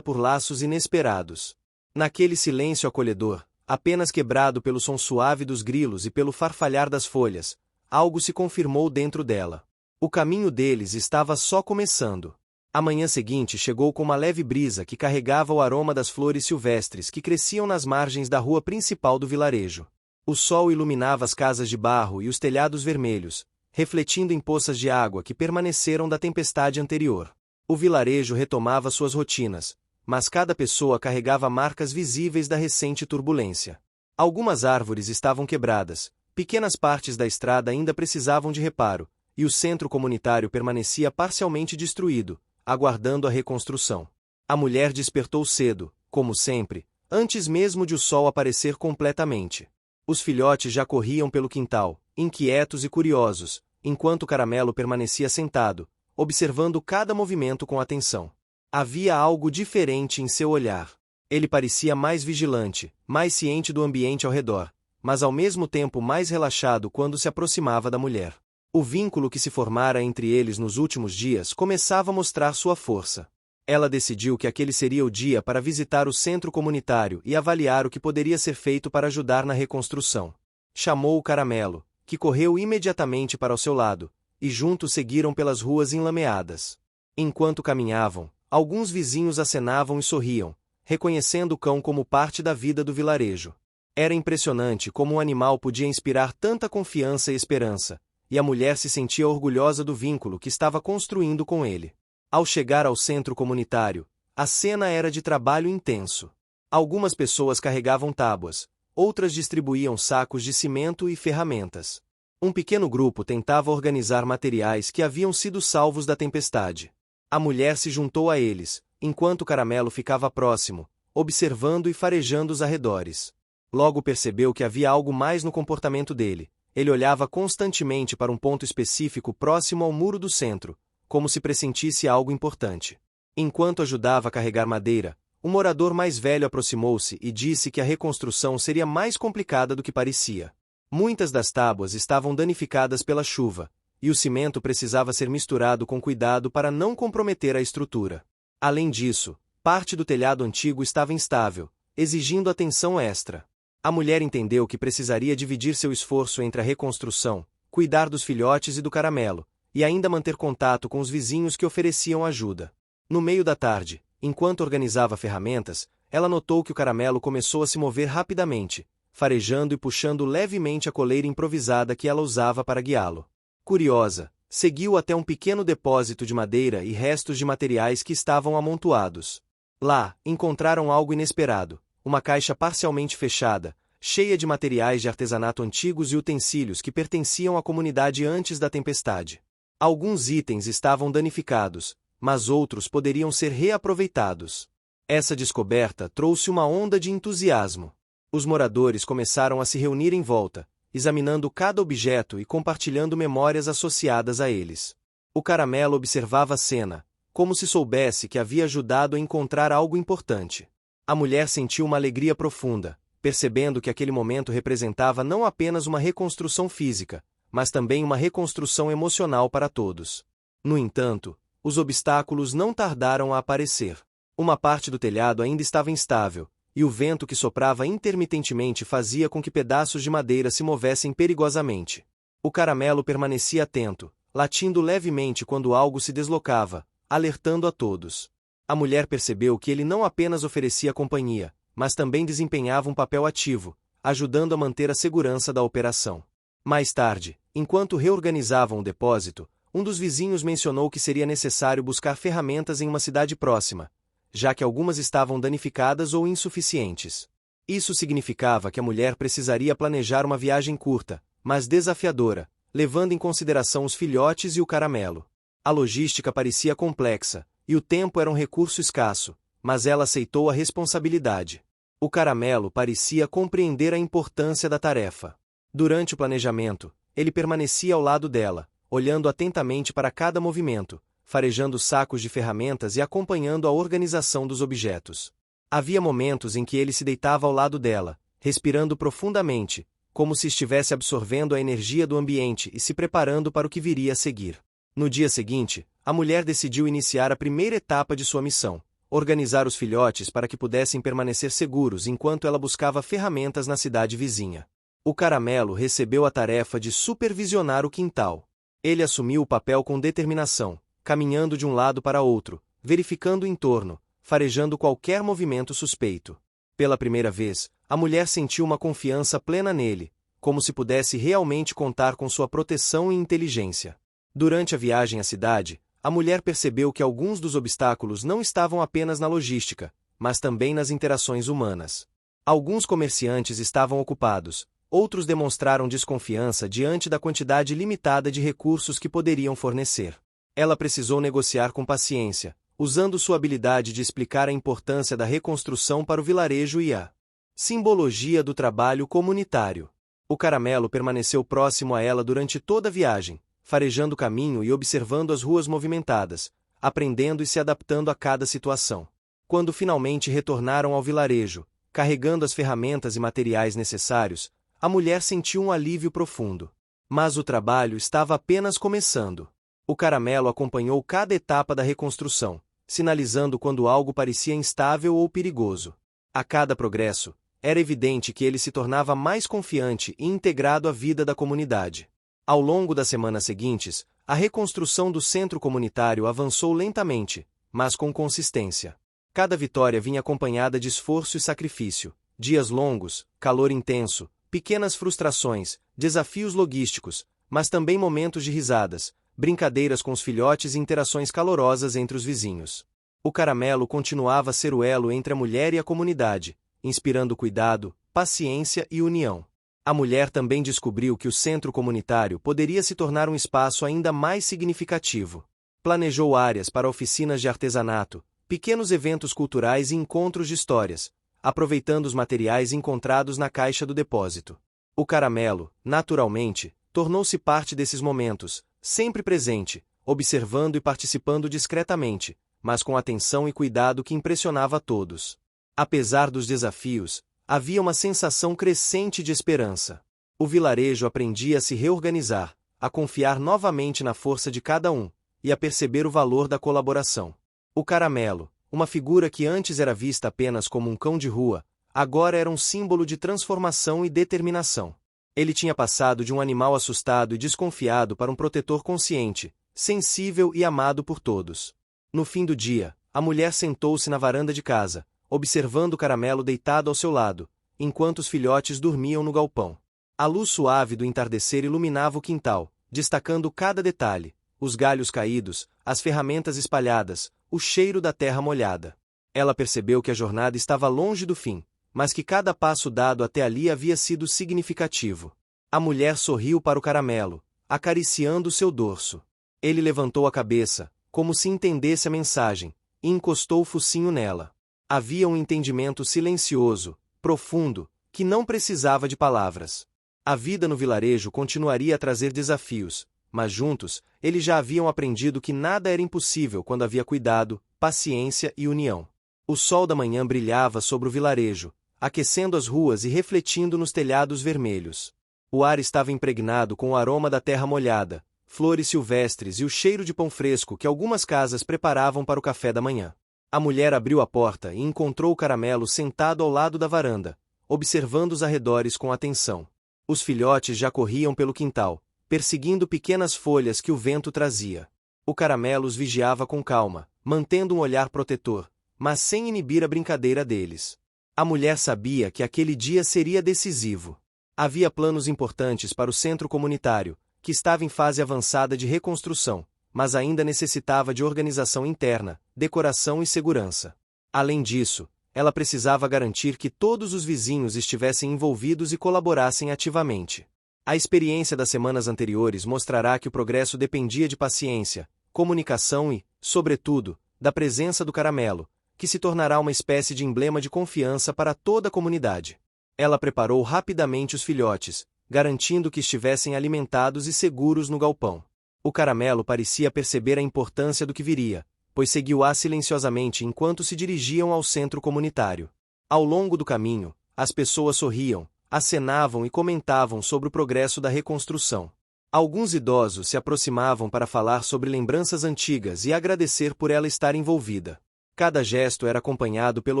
por laços inesperados. Naquele silêncio acolhedor, apenas quebrado pelo som suave dos grilos e pelo farfalhar das folhas, algo se confirmou dentro dela. O caminho deles estava só começando. A manhã seguinte chegou com uma leve brisa que carregava o aroma das flores silvestres que cresciam nas margens da rua principal do vilarejo. O sol iluminava as casas de barro e os telhados vermelhos, refletindo em poças de água que permaneceram da tempestade anterior. O vilarejo retomava suas rotinas, mas cada pessoa carregava marcas visíveis da recente turbulência. Algumas árvores estavam quebradas, pequenas partes da estrada ainda precisavam de reparo, e o centro comunitário permanecia parcialmente destruído, aguardando a reconstrução. A mulher despertou cedo, como sempre, antes mesmo de o sol aparecer completamente. Os filhotes já corriam pelo quintal, inquietos e curiosos, enquanto o caramelo permanecia sentado, observando cada movimento com atenção. Havia algo diferente em seu olhar. Ele parecia mais vigilante, mais ciente do ambiente ao redor, mas ao mesmo tempo mais relaxado quando se aproximava da mulher. O vínculo que se formara entre eles nos últimos dias começava a mostrar sua força. Ela decidiu que aquele seria o dia para visitar o centro comunitário e avaliar o que poderia ser feito para ajudar na reconstrução. Chamou o caramelo, que correu imediatamente para o seu lado, e juntos seguiram pelas ruas enlameadas. Enquanto caminhavam, alguns vizinhos acenavam e sorriam, reconhecendo o cão como parte da vida do vilarejo. Era impressionante como um animal podia inspirar tanta confiança e esperança, e a mulher se sentia orgulhosa do vínculo que estava construindo com ele. Ao chegar ao centro comunitário, a cena era de trabalho intenso. Algumas pessoas carregavam tábuas, outras distribuíam sacos de cimento e ferramentas. Um pequeno grupo tentava organizar materiais que haviam sido salvos da tempestade. A mulher se juntou a eles, enquanto o caramelo ficava próximo, observando e farejando os arredores. Logo percebeu que havia algo mais no comportamento dele. Ele olhava constantemente para um ponto específico próximo ao muro do centro, como se pressentisse algo importante. Enquanto ajudava a carregar madeira, um morador mais velho aproximou-se e disse que a reconstrução seria mais complicada do que parecia. Muitas das tábuas estavam danificadas pela chuva, e o cimento precisava ser misturado com cuidado para não comprometer a estrutura. Além disso, parte do telhado antigo estava instável, exigindo atenção extra. A mulher entendeu que precisaria dividir seu esforço entre a reconstrução, cuidar dos filhotes e do caramelo, e ainda manter contato com os vizinhos que ofereciam ajuda. No meio da tarde, enquanto organizava ferramentas, ela notou que o caramelo começou a se mover rapidamente, farejando e puxando levemente a coleira improvisada que ela usava para guiá-lo. Curiosa, seguiu até um pequeno depósito de madeira e restos de materiais que estavam amontoados. Lá, encontraram algo inesperado, uma caixa parcialmente fechada, cheia de materiais de artesanato antigos e utensílios que pertenciam à comunidade antes da tempestade. Alguns itens estavam danificados, mas outros poderiam ser reaproveitados. Essa descoberta trouxe uma onda de entusiasmo. Os moradores começaram a se reunir em volta, examinando cada objeto e compartilhando memórias associadas a eles. O caramelo observava a cena, como se soubesse que havia ajudado a encontrar algo importante. A mulher sentiu uma alegria profunda, percebendo que aquele momento representava não apenas uma reconstrução física, mas também uma reconstrução emocional para todos. No entanto, os obstáculos não tardaram a aparecer. Uma parte do telhado ainda estava instável, e o vento que soprava intermitentemente fazia com que pedaços de madeira se movessem perigosamente. O caramelo permanecia atento, latindo levemente quando algo se deslocava, alertando a todos. A mulher percebeu que ele não apenas oferecia companhia, mas também desempenhava um papel ativo, ajudando a manter a segurança da operação. Mais tarde, enquanto reorganizavam o depósito, um dos vizinhos mencionou que seria necessário buscar ferramentas em uma cidade próxima, já que algumas estavam danificadas ou insuficientes. Isso significava que a mulher precisaria planejar uma viagem curta, mas desafiadora, levando em consideração os filhotes e o caramelo. A logística parecia complexa, e o tempo era um recurso escasso, mas ela aceitou a responsabilidade. O caramelo parecia compreender a importância da tarefa. Durante o planejamento, ele permanecia ao lado dela, olhando atentamente para cada movimento, farejando sacos de ferramentas e acompanhando a organização dos objetos. Havia momentos em que ele se deitava ao lado dela, respirando profundamente, como se estivesse absorvendo a energia do ambiente e se preparando para o que viria a seguir. No dia seguinte, a mulher decidiu iniciar a primeira etapa de sua missão: organizar os filhotes para que pudessem permanecer seguros enquanto ela buscava ferramentas na cidade vizinha. O Caramelo recebeu a tarefa de supervisionar o quintal. Ele assumiu o papel com determinação, caminhando de um lado para outro, verificando o entorno, farejando qualquer movimento suspeito. Pela primeira vez, a mulher sentiu uma confiança plena nele, como se pudesse realmente contar com sua proteção e inteligência. Durante a viagem à cidade, a mulher percebeu que alguns dos obstáculos não estavam apenas na logística, mas também nas interações humanas. Alguns comerciantes estavam ocupados, outros demonstraram desconfiança diante da quantidade limitada de recursos que poderiam fornecer. Ela precisou negociar com paciência, usando sua habilidade de explicar a importância da reconstrução para o vilarejo e a simbologia do trabalho comunitário. O Caramelo permaneceu próximo a ela durante toda a viagem, farejando o caminho e observando as ruas movimentadas, aprendendo e se adaptando a cada situação. Quando finalmente retornaram ao vilarejo, carregando as ferramentas e materiais necessários, a mulher sentiu um alívio profundo. Mas o trabalho estava apenas começando. O Caramelo acompanhou cada etapa da reconstrução, sinalizando quando algo parecia instável ou perigoso. A cada progresso, era evidente que ele se tornava mais confiante e integrado à vida da comunidade. Ao longo das semanas seguintes, a reconstrução do centro comunitário avançou lentamente, mas com consistência. Cada vitória vinha acompanhada de esforço e sacrifício, dias longos, calor intenso, pequenas frustrações, desafios logísticos, mas também momentos de risadas, brincadeiras com os filhotes e interações calorosas entre os vizinhos. O Caramelo continuava a ser o elo entre a mulher e a comunidade, inspirando cuidado, paciência e união. A mulher também descobriu que o centro comunitário poderia se tornar um espaço ainda mais significativo. Planejou áreas para oficinas de artesanato, pequenos eventos culturais e encontros de histórias, aproveitando os materiais encontrados na caixa do depósito. O Caramelo, naturalmente, tornou-se parte desses momentos, sempre presente, observando e participando discretamente, mas com atenção e cuidado que impressionava a todos. Apesar dos desafios, havia uma sensação crescente de esperança. O vilarejo aprendia a se reorganizar, a confiar novamente na força de cada um, e a perceber o valor da colaboração. O Caramelo, uma figura que antes era vista apenas como um cão de rua, agora era um símbolo de transformação e determinação. Ele tinha passado de um animal assustado e desconfiado para um protetor consciente, sensível e amado por todos. No fim do dia, a mulher sentou-se na varanda de casa, observando o Caramelo deitado ao seu lado, enquanto os filhotes dormiam no galpão. A luz suave do entardecer iluminava o quintal, destacando cada detalhe: os galhos caídos, as ferramentas espalhadas, o cheiro da terra molhada. Ela percebeu que a jornada estava longe do fim, mas que cada passo dado até ali havia sido significativo. A mulher sorriu para o Caramelo, acariciando seu dorso. Ele levantou a cabeça, como se entendesse a mensagem, e encostou o focinho nela. Havia um entendimento silencioso, profundo, que não precisava de palavras. A vida no vilarejo continuaria a trazer desafios, mas juntos, eles já haviam aprendido que nada era impossível quando havia cuidado, paciência e união. O sol da manhã brilhava sobre o vilarejo, aquecendo as ruas e refletindo nos telhados vermelhos. O ar estava impregnado com o aroma da terra molhada, flores silvestres e o cheiro de pão fresco que algumas casas preparavam para o café da manhã. A mulher abriu a porta e encontrou o Caramelo sentado ao lado da varanda, observando os arredores com atenção. Os filhotes já corriam pelo quintal, perseguindo pequenas folhas que o vento trazia. O Caramelo os vigiava com calma, mantendo um olhar protetor, mas sem inibir a brincadeira deles. A mulher sabia que aquele dia seria decisivo. Havia planos importantes para o centro comunitário, que estava em fase avançada de reconstrução, mas ainda necessitava de organização interna, decoração e segurança. Além disso, ela precisava garantir que todos os vizinhos estivessem envolvidos e colaborassem ativamente. A experiência das semanas anteriores mostrará que o progresso dependia de paciência, comunicação e, sobretudo, da presença do Caramelo, que se tornará uma espécie de emblema de confiança para toda a comunidade. Ela preparou rapidamente os filhotes, garantindo que estivessem alimentados e seguros no galpão. O caramelo parecia perceber a importância do que viria, pois seguiu-a silenciosamente enquanto se dirigiam ao centro comunitário. Ao longo do caminho, as pessoas sorriam, acenavam e comentavam sobre o progresso da reconstrução. Alguns idosos se aproximavam para falar sobre lembranças antigas e agradecer por ela estar envolvida. Cada gesto era acompanhado pelo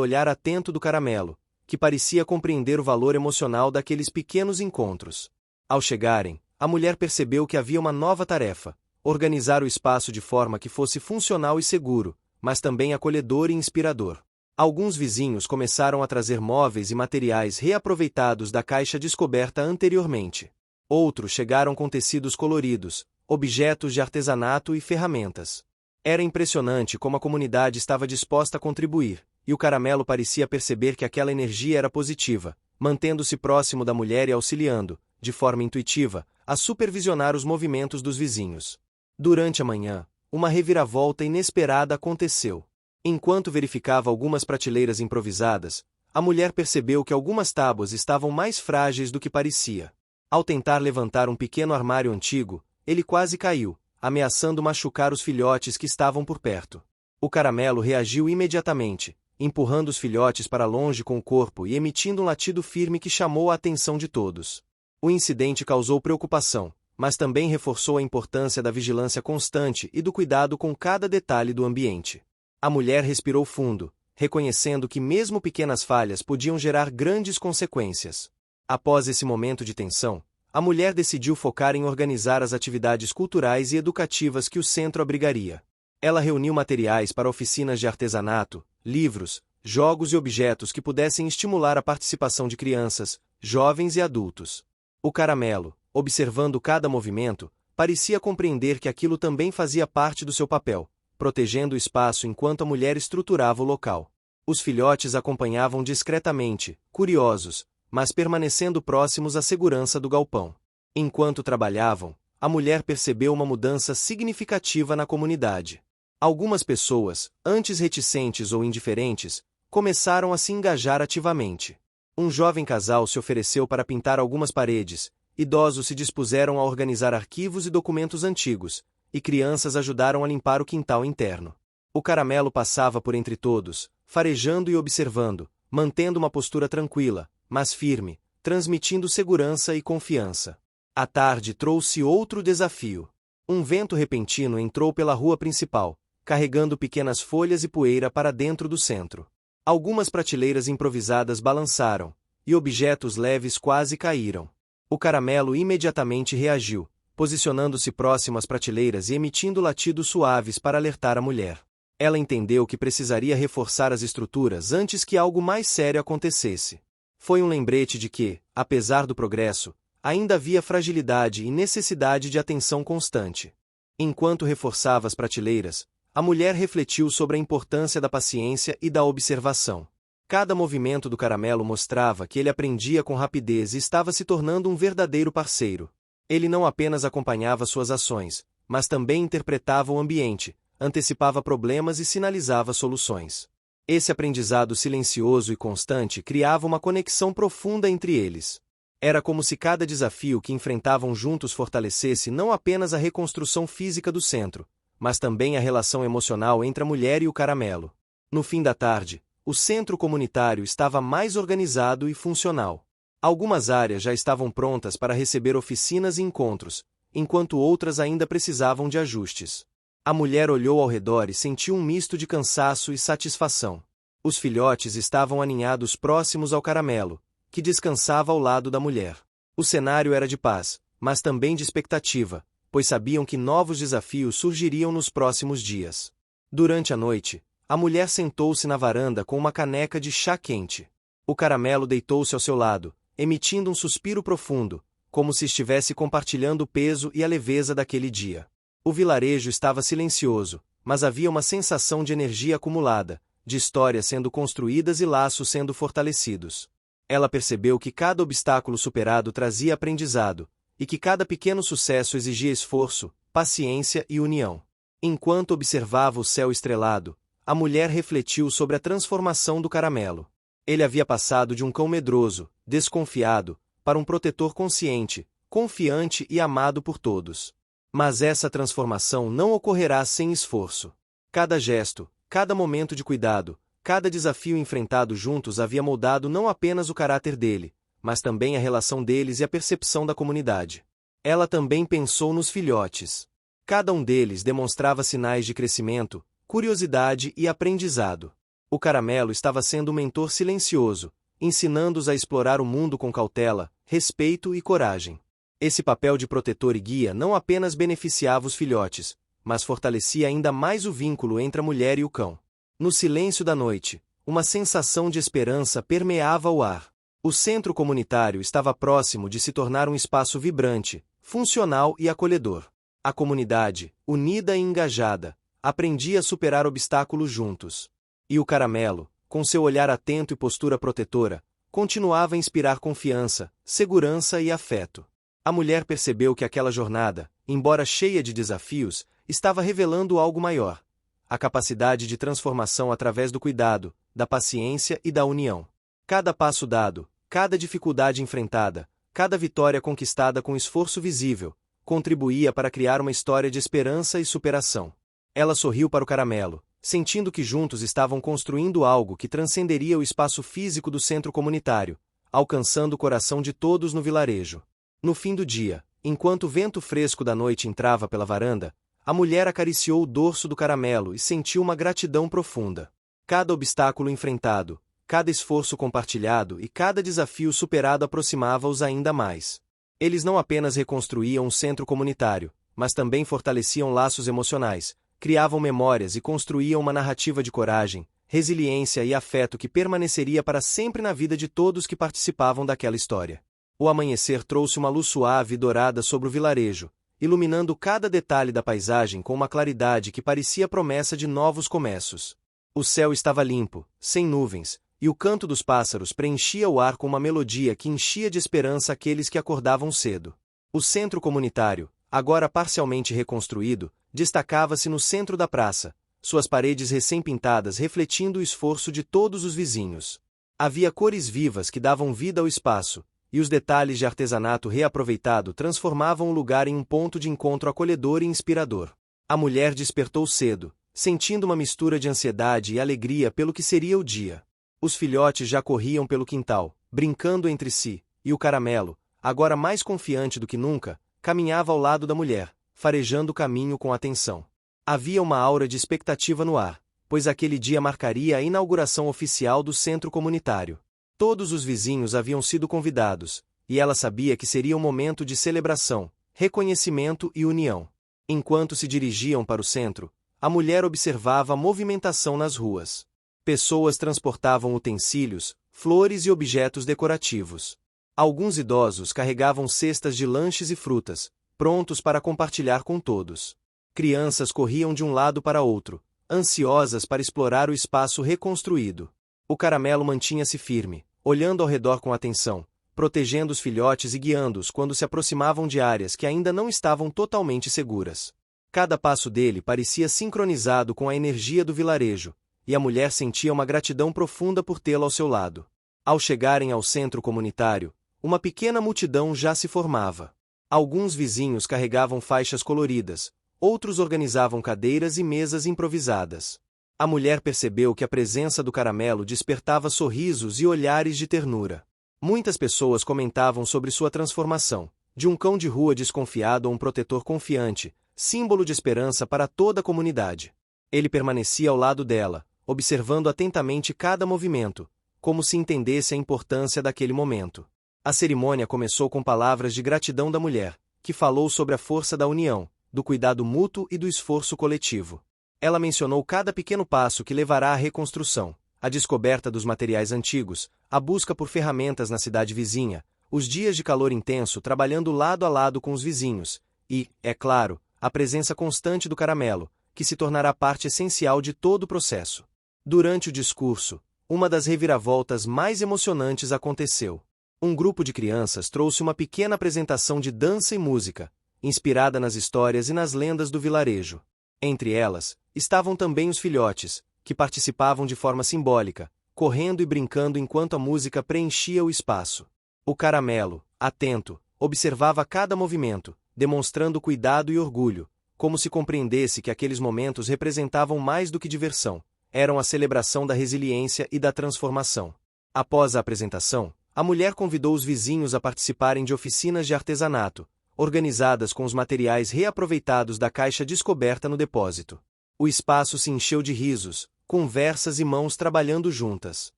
olhar atento do caramelo, que parecia compreender o valor emocional daqueles pequenos encontros. Ao chegarem, a mulher percebeu que havia uma nova tarefa: organizar o espaço de forma que fosse funcional e seguro, mas também acolhedor e inspirador. Alguns vizinhos começaram a trazer móveis e materiais reaproveitados da caixa descoberta anteriormente. Outros chegaram com tecidos coloridos, objetos de artesanato e ferramentas. Era impressionante como a comunidade estava disposta a contribuir, e o caramelo parecia perceber que aquela energia era positiva, mantendo-se próximo da mulher e auxiliando, de forma intuitiva, a supervisionar os movimentos dos vizinhos. Durante a manhã, uma reviravolta inesperada aconteceu. Enquanto verificava algumas prateleiras improvisadas, a mulher percebeu que algumas tábuas estavam mais frágeis do que parecia. Ao tentar levantar um pequeno armário antigo, ele quase caiu, ameaçando machucar os filhotes que estavam por perto. O caramelo reagiu imediatamente, empurrando os filhotes para longe com o corpo e emitindo um latido firme que chamou a atenção de todos. O incidente causou preocupação, mas também reforçou a importância da vigilância constante e do cuidado com cada detalhe do ambiente. A mulher respirou fundo, reconhecendo que mesmo pequenas falhas podiam gerar grandes consequências. Após esse momento de tensão, a mulher decidiu focar em organizar as atividades culturais e educativas que o centro abrigaria. Ela reuniu materiais para oficinas de artesanato, livros, jogos e objetos que pudessem estimular a participação de crianças, jovens e adultos. O caramelo, observando cada movimento, parecia compreender que aquilo também fazia parte do seu papel, protegendo o espaço enquanto a mulher estruturava o local. Os filhotes acompanhavam discretamente, curiosos, mas permanecendo próximos à segurança do galpão. Enquanto trabalhavam, a mulher percebeu uma mudança significativa na comunidade. Algumas pessoas, antes reticentes ou indiferentes, começaram a se engajar ativamente. Um jovem casal se ofereceu para pintar algumas paredes, idosos se dispuseram a organizar arquivos e documentos antigos, e crianças ajudaram a limpar o quintal interno. O caramelo passava por entre todos, farejando e observando, mantendo uma postura tranquila, mas firme, transmitindo segurança e confiança. A tarde trouxe outro desafio. Um vento repentino entrou pela rua principal, carregando pequenas folhas e poeira para dentro do centro. Algumas prateleiras improvisadas balançaram, e objetos leves quase caíram. O caramelo imediatamente reagiu, posicionando-se próximo às prateleiras e emitindo latidos suaves para alertar a mulher. Ela entendeu que precisaria reforçar as estruturas antes que algo mais sério acontecesse. Foi um lembrete de que, apesar do progresso, ainda havia fragilidade e necessidade de atenção constante. Enquanto reforçava as prateleiras, a mulher refletiu sobre a importância da paciência e da observação. Cada movimento do caramelo mostrava que ele aprendia com rapidez e estava se tornando um verdadeiro parceiro. Ele não apenas acompanhava suas ações, mas também interpretava o ambiente, antecipava problemas e sinalizava soluções. Esse aprendizado silencioso e constante criava uma conexão profunda entre eles. Era como se cada desafio que enfrentavam juntos fortalecesse não apenas a reconstrução física do centro, mas também a relação emocional entre a mulher e o caramelo. No fim da tarde, o centro comunitário estava mais organizado e funcional. Algumas áreas já estavam prontas para receber oficinas e encontros, enquanto outras ainda precisavam de ajustes. A mulher olhou ao redor e sentiu um misto de cansaço e satisfação. Os filhotes estavam aninhados próximos ao caramelo, que descansava ao lado da mulher. O cenário era de paz, mas também de expectativa, pois sabiam que novos desafios surgiriam nos próximos dias. Durante a noite, a mulher sentou-se na varanda com uma caneca de chá quente. O caramelo deitou-se ao seu lado, emitindo um suspiro profundo, como se estivesse compartilhando o peso e a leveza daquele dia. O vilarejo estava silencioso, mas havia uma sensação de energia acumulada, de histórias sendo construídas e laços sendo fortalecidos. Ela percebeu que cada obstáculo superado trazia aprendizado, e que cada pequeno sucesso exigia esforço, paciência e união. Enquanto observava o céu estrelado, a mulher refletiu sobre a transformação do caramelo. Ele havia passado de um cão medroso, desconfiado, para um protetor consciente, confiante e amado por todos. Mas essa transformação não ocorrerá sem esforço. Cada gesto, cada momento de cuidado, cada desafio enfrentado juntos havia moldado não apenas o caráter dele, mas também a relação deles e a percepção da comunidade. Ela também pensou nos filhotes. Cada um deles demonstrava sinais de crescimento, curiosidade e aprendizado. O Caramelo estava sendo um mentor silencioso, ensinando-os a explorar o mundo com cautela, respeito e coragem. Esse papel de protetor e guia não apenas beneficiava os filhotes, mas fortalecia ainda mais o vínculo entre a mulher e o cão. No silêncio da noite, uma sensação de esperança permeava o ar. O centro comunitário estava próximo de se tornar um espaço vibrante, funcional e acolhedor. A comunidade, unida e engajada, aprendia a superar obstáculos juntos. E o Caramelo, com seu olhar atento e postura protetora, continuava a inspirar confiança, segurança e afeto. A mulher percebeu que aquela jornada, embora cheia de desafios, estava revelando algo maior: a capacidade de transformação através do cuidado, da paciência e da união. Cada passo dado, cada dificuldade enfrentada, cada vitória conquistada com esforço visível, contribuía para criar uma história de esperança e superação. Ela sorriu para o Caramelo, sentindo que juntos estavam construindo algo que transcenderia o espaço físico do centro comunitário, alcançando o coração de todos no vilarejo. No fim do dia, enquanto o vento fresco da noite entrava pela varanda, a mulher acariciou o dorso do Caramelo e sentiu uma gratidão profunda. Cada obstáculo enfrentado, cada esforço compartilhado e cada desafio superado aproximava-os ainda mais. Eles não apenas reconstruíam um centro comunitário, mas também fortaleciam laços emocionais, criavam memórias e construíam uma narrativa de coragem, resiliência e afeto que permaneceria para sempre na vida de todos que participavam daquela história. O amanhecer trouxe uma luz suave e dourada sobre o vilarejo, iluminando cada detalhe da paisagem com uma claridade que parecia promessa de novos começos. O céu estava limpo, sem nuvens, e o canto dos pássaros preenchia o ar com uma melodia que enchia de esperança aqueles que acordavam cedo. O centro comunitário, agora parcialmente reconstruído, destacava-se no centro da praça, suas paredes recém-pintadas refletindo o esforço de todos os vizinhos. Havia cores vivas que davam vida ao espaço, e os detalhes de artesanato reaproveitado transformavam o lugar em um ponto de encontro acolhedor e inspirador. A mulher despertou cedo, sentindo uma mistura de ansiedade e alegria pelo que seria o dia. Os filhotes já corriam pelo quintal, brincando entre si, e o Caramelo, agora mais confiante do que nunca, caminhava ao lado da mulher, farejando o caminho com atenção. Havia uma aura de expectativa no ar, pois aquele dia marcaria a inauguração oficial do centro comunitário. Todos os vizinhos haviam sido convidados, e ela sabia que seria um momento de celebração, reconhecimento e união. Enquanto se dirigiam para o centro, a mulher observava a movimentação nas ruas. Pessoas transportavam utensílios, flores e objetos decorativos. Alguns idosos carregavam cestas de lanches e frutas, prontos para compartilhar com todos. Crianças corriam de um lado para outro, ansiosas para explorar o espaço reconstruído. O Caramelo mantinha-se firme, olhando ao redor com atenção, protegendo os filhotes e guiando-os quando se aproximavam de áreas que ainda não estavam totalmente seguras. Cada passo dele parecia sincronizado com a energia do vilarejo, e a mulher sentia uma gratidão profunda por tê-lo ao seu lado. Ao chegarem ao centro comunitário, uma pequena multidão já se formava. Alguns vizinhos carregavam faixas coloridas, outros organizavam cadeiras e mesas improvisadas. A mulher percebeu que a presença do Caramelo despertava sorrisos e olhares de ternura. Muitas pessoas comentavam sobre sua transformação, de um cão de rua desconfiado a um protetor confiante, símbolo de esperança para toda a comunidade. Ele permanecia ao lado dela, observando atentamente cada movimento, como se entendesse a importância daquele momento. A cerimônia começou com palavras de gratidão da mulher, que falou sobre a força da união, do cuidado mútuo e do esforço coletivo. Ela mencionou cada pequeno passo que levará à reconstrução, a descoberta dos materiais antigos, a busca por ferramentas na cidade vizinha, os dias de calor intenso trabalhando lado a lado com os vizinhos, e, é claro, a presença constante do Caramelo, que se tornará parte essencial de todo o processo. Durante o discurso, uma das reviravoltas mais emocionantes aconteceu. Um grupo de crianças trouxe uma pequena apresentação de dança e música, inspirada nas histórias e nas lendas do vilarejo. Entre elas, estavam também os filhotes, que participavam de forma simbólica, correndo e brincando enquanto a música preenchia o espaço. O Caramelo, atento, observava cada movimento, demonstrando cuidado e orgulho, como se compreendesse que aqueles momentos representavam mais do que diversão, eram a celebração da resiliência e da transformação. Após a apresentação, a mulher convidou os vizinhos a participarem de oficinas de artesanato, organizadas com os materiais reaproveitados da caixa descoberta no depósito. O espaço se encheu de risos, conversas e mãos trabalhando juntas.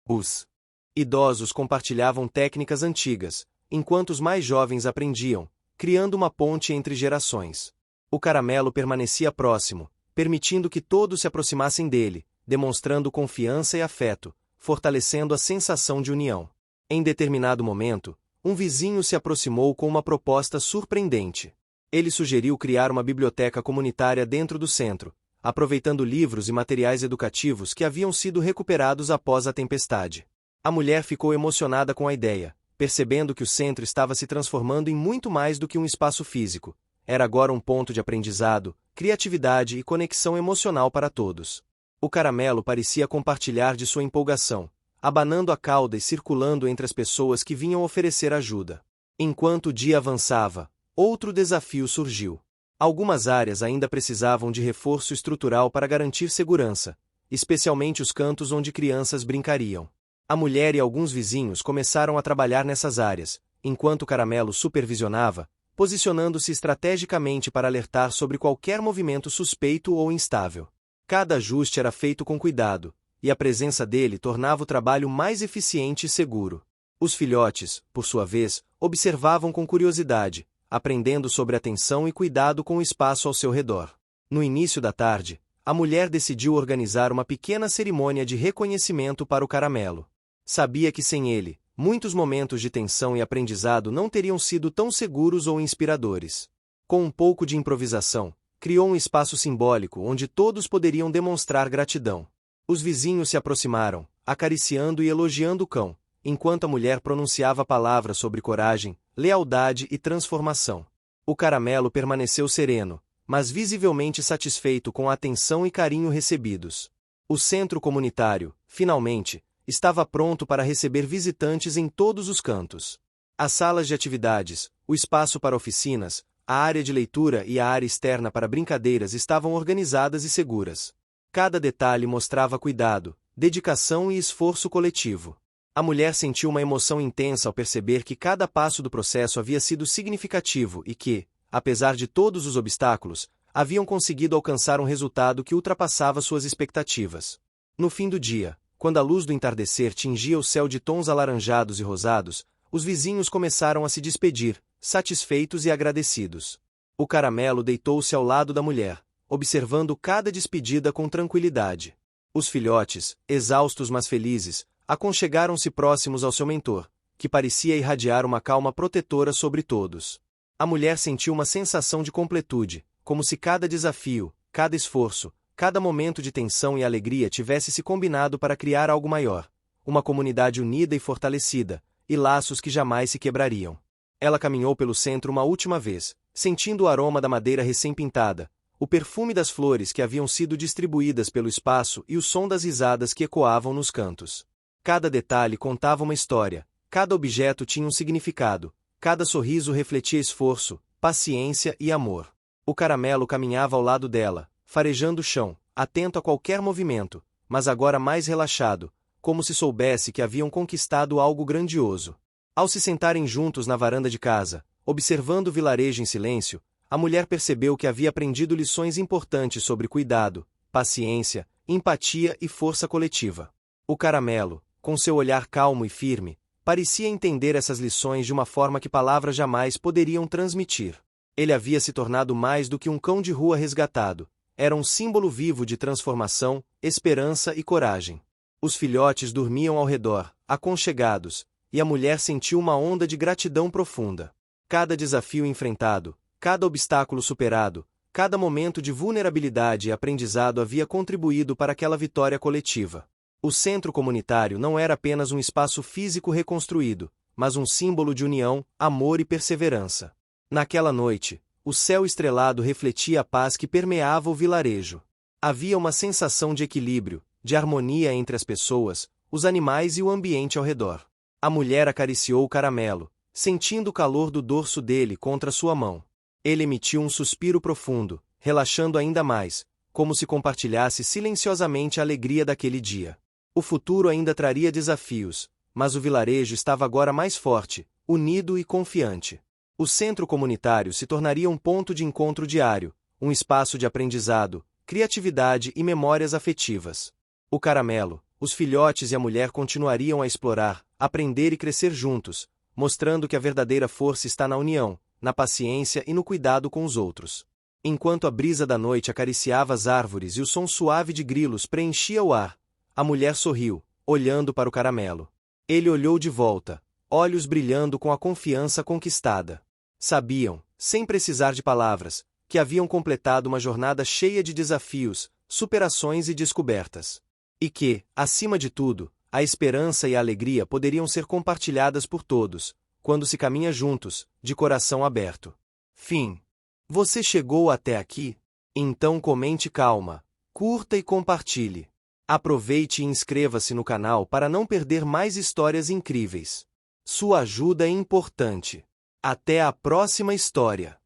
Os idosos compartilhavam técnicas antigas, enquanto os mais jovens aprendiam, criando uma ponte entre gerações. O caramelo permanecia próximo, permitindo que todos se aproximassem dele, demonstrando confiança e afeto, fortalecendo a sensação de união. Em determinado momento, um vizinho se aproximou com uma proposta surpreendente. Ele sugeriu criar uma biblioteca comunitária dentro do centro, aproveitando livros e materiais educativos que haviam sido recuperados após a tempestade. A mulher ficou emocionada com a ideia, percebendo que o centro estava se transformando em muito mais do que um espaço físico. Era agora um ponto de aprendizado, criatividade e conexão emocional para todos. O caramelo parecia compartilhar de sua empolgação, abanando a cauda e circulando entre as pessoas que vinham oferecer ajuda. Enquanto o dia avançava, outro desafio surgiu. Algumas áreas ainda precisavam de reforço estrutural para garantir segurança, especialmente os cantos onde crianças brincariam. A mulher e alguns vizinhos começaram a trabalhar nessas áreas, enquanto o caramelo supervisionava, posicionando-se estrategicamente para alertar sobre qualquer movimento suspeito ou instável. Cada ajuste era feito com cuidado, e a presença dele tornava o trabalho mais eficiente e seguro. Os filhotes, por sua vez, observavam com curiosidade, aprendendo sobre atenção e cuidado com o espaço ao seu redor. No início da tarde, a mulher decidiu organizar uma pequena cerimônia de reconhecimento para o caramelo. Sabia que sem ele, muitos momentos de tensão e aprendizado não teriam sido tão seguros ou inspiradores. Com um pouco de improvisação, criou um espaço simbólico onde todos poderiam demonstrar gratidão. Os vizinhos se aproximaram, acariciando e elogiando o cão, enquanto a mulher pronunciava palavras sobre coragem, lealdade e transformação. O caramelo permaneceu sereno, mas visivelmente satisfeito com a atenção e carinho recebidos. O centro comunitário, finalmente, estava pronto para receber visitantes em todos os cantos. As salas de atividades, o espaço para oficinas, a área de leitura e a área externa para brincadeiras estavam organizadas e seguras. Cada detalhe mostrava cuidado, dedicação e esforço coletivo. A mulher sentiu uma emoção intensa ao perceber que cada passo do processo havia sido significativo e que, apesar de todos os obstáculos, haviam conseguido alcançar um resultado que ultrapassava suas expectativas. No fim do dia, quando a luz do entardecer tingia o céu de tons alaranjados e rosados, os vizinhos começaram a se despedir, satisfeitos e agradecidos. O caramelo deitou-se ao lado da mulher, observando cada despedida com tranquilidade. Os filhotes, exaustos mas felizes, aconchegaram-se próximos ao seu mentor, que parecia irradiar uma calma protetora sobre todos. A mulher sentiu uma sensação de completude, como se cada desafio, cada esforço, cada momento de tensão e alegria tivesse se combinado para criar algo maior, uma comunidade unida e fortalecida, e laços que jamais se quebrariam. Ela caminhou pelo centro uma última vez, sentindo o aroma da madeira recém-pintada, o perfume das flores que haviam sido distribuídas pelo espaço e o som das risadas que ecoavam nos cantos. Cada detalhe contava uma história, cada objeto tinha um significado, cada sorriso refletia esforço, paciência e amor. O caramelo caminhava ao lado dela, farejando o chão, atento a qualquer movimento, mas agora mais relaxado, como se soubesse que haviam conquistado algo grandioso. Ao se sentarem juntos na varanda de casa, observando o vilarejo em silêncio, a mulher percebeu que havia aprendido lições importantes sobre cuidado, paciência, empatia e força coletiva. O caramelo, com seu olhar calmo e firme, parecia entender essas lições de uma forma que palavras jamais poderiam transmitir. Ele havia se tornado mais do que um cão de rua resgatado, era um símbolo vivo de transformação, esperança e coragem. Os filhotes dormiam ao redor, aconchegados, e a mulher sentiu uma onda de gratidão profunda. Cada desafio enfrentado, cada obstáculo superado, cada momento de vulnerabilidade e aprendizado havia contribuído para aquela vitória coletiva. O centro comunitário não era apenas um espaço físico reconstruído, mas um símbolo de união, amor e perseverança. Naquela noite, o céu estrelado refletia a paz que permeava o vilarejo. Havia uma sensação de equilíbrio, de harmonia entre as pessoas, os animais e o ambiente ao redor. A mulher acariciou o caramelo, sentindo o calor do dorso dele contra sua mão. Ele emitiu um suspiro profundo, relaxando ainda mais, como se compartilhasse silenciosamente a alegria daquele dia. O futuro ainda traria desafios, mas o vilarejo estava agora mais forte, unido e confiante. O centro comunitário se tornaria um ponto de encontro diário, um espaço de aprendizado, criatividade e memórias afetivas. O caramelo, os filhotes e a mulher continuariam a explorar, aprender e crescer juntos, mostrando que a verdadeira força está na união, na paciência e no cuidado com os outros. Enquanto a brisa da noite acariciava as árvores e o som suave de grilos preenchia o ar, a mulher sorriu, olhando para o caramelo. Ele olhou de volta, olhos brilhando com a confiança conquistada. Sabiam, sem precisar de palavras, que haviam completado uma jornada cheia de desafios, superações e descobertas. E que, acima de tudo, a esperança e a alegria poderiam ser compartilhadas por todos, quando se caminha juntos, de coração aberto. Fim. Você chegou até aqui? Então comente calma, curta e compartilhe. Aproveite e inscreva-se no canal para não perder mais histórias incríveis. Sua ajuda é importante. Até a próxima história!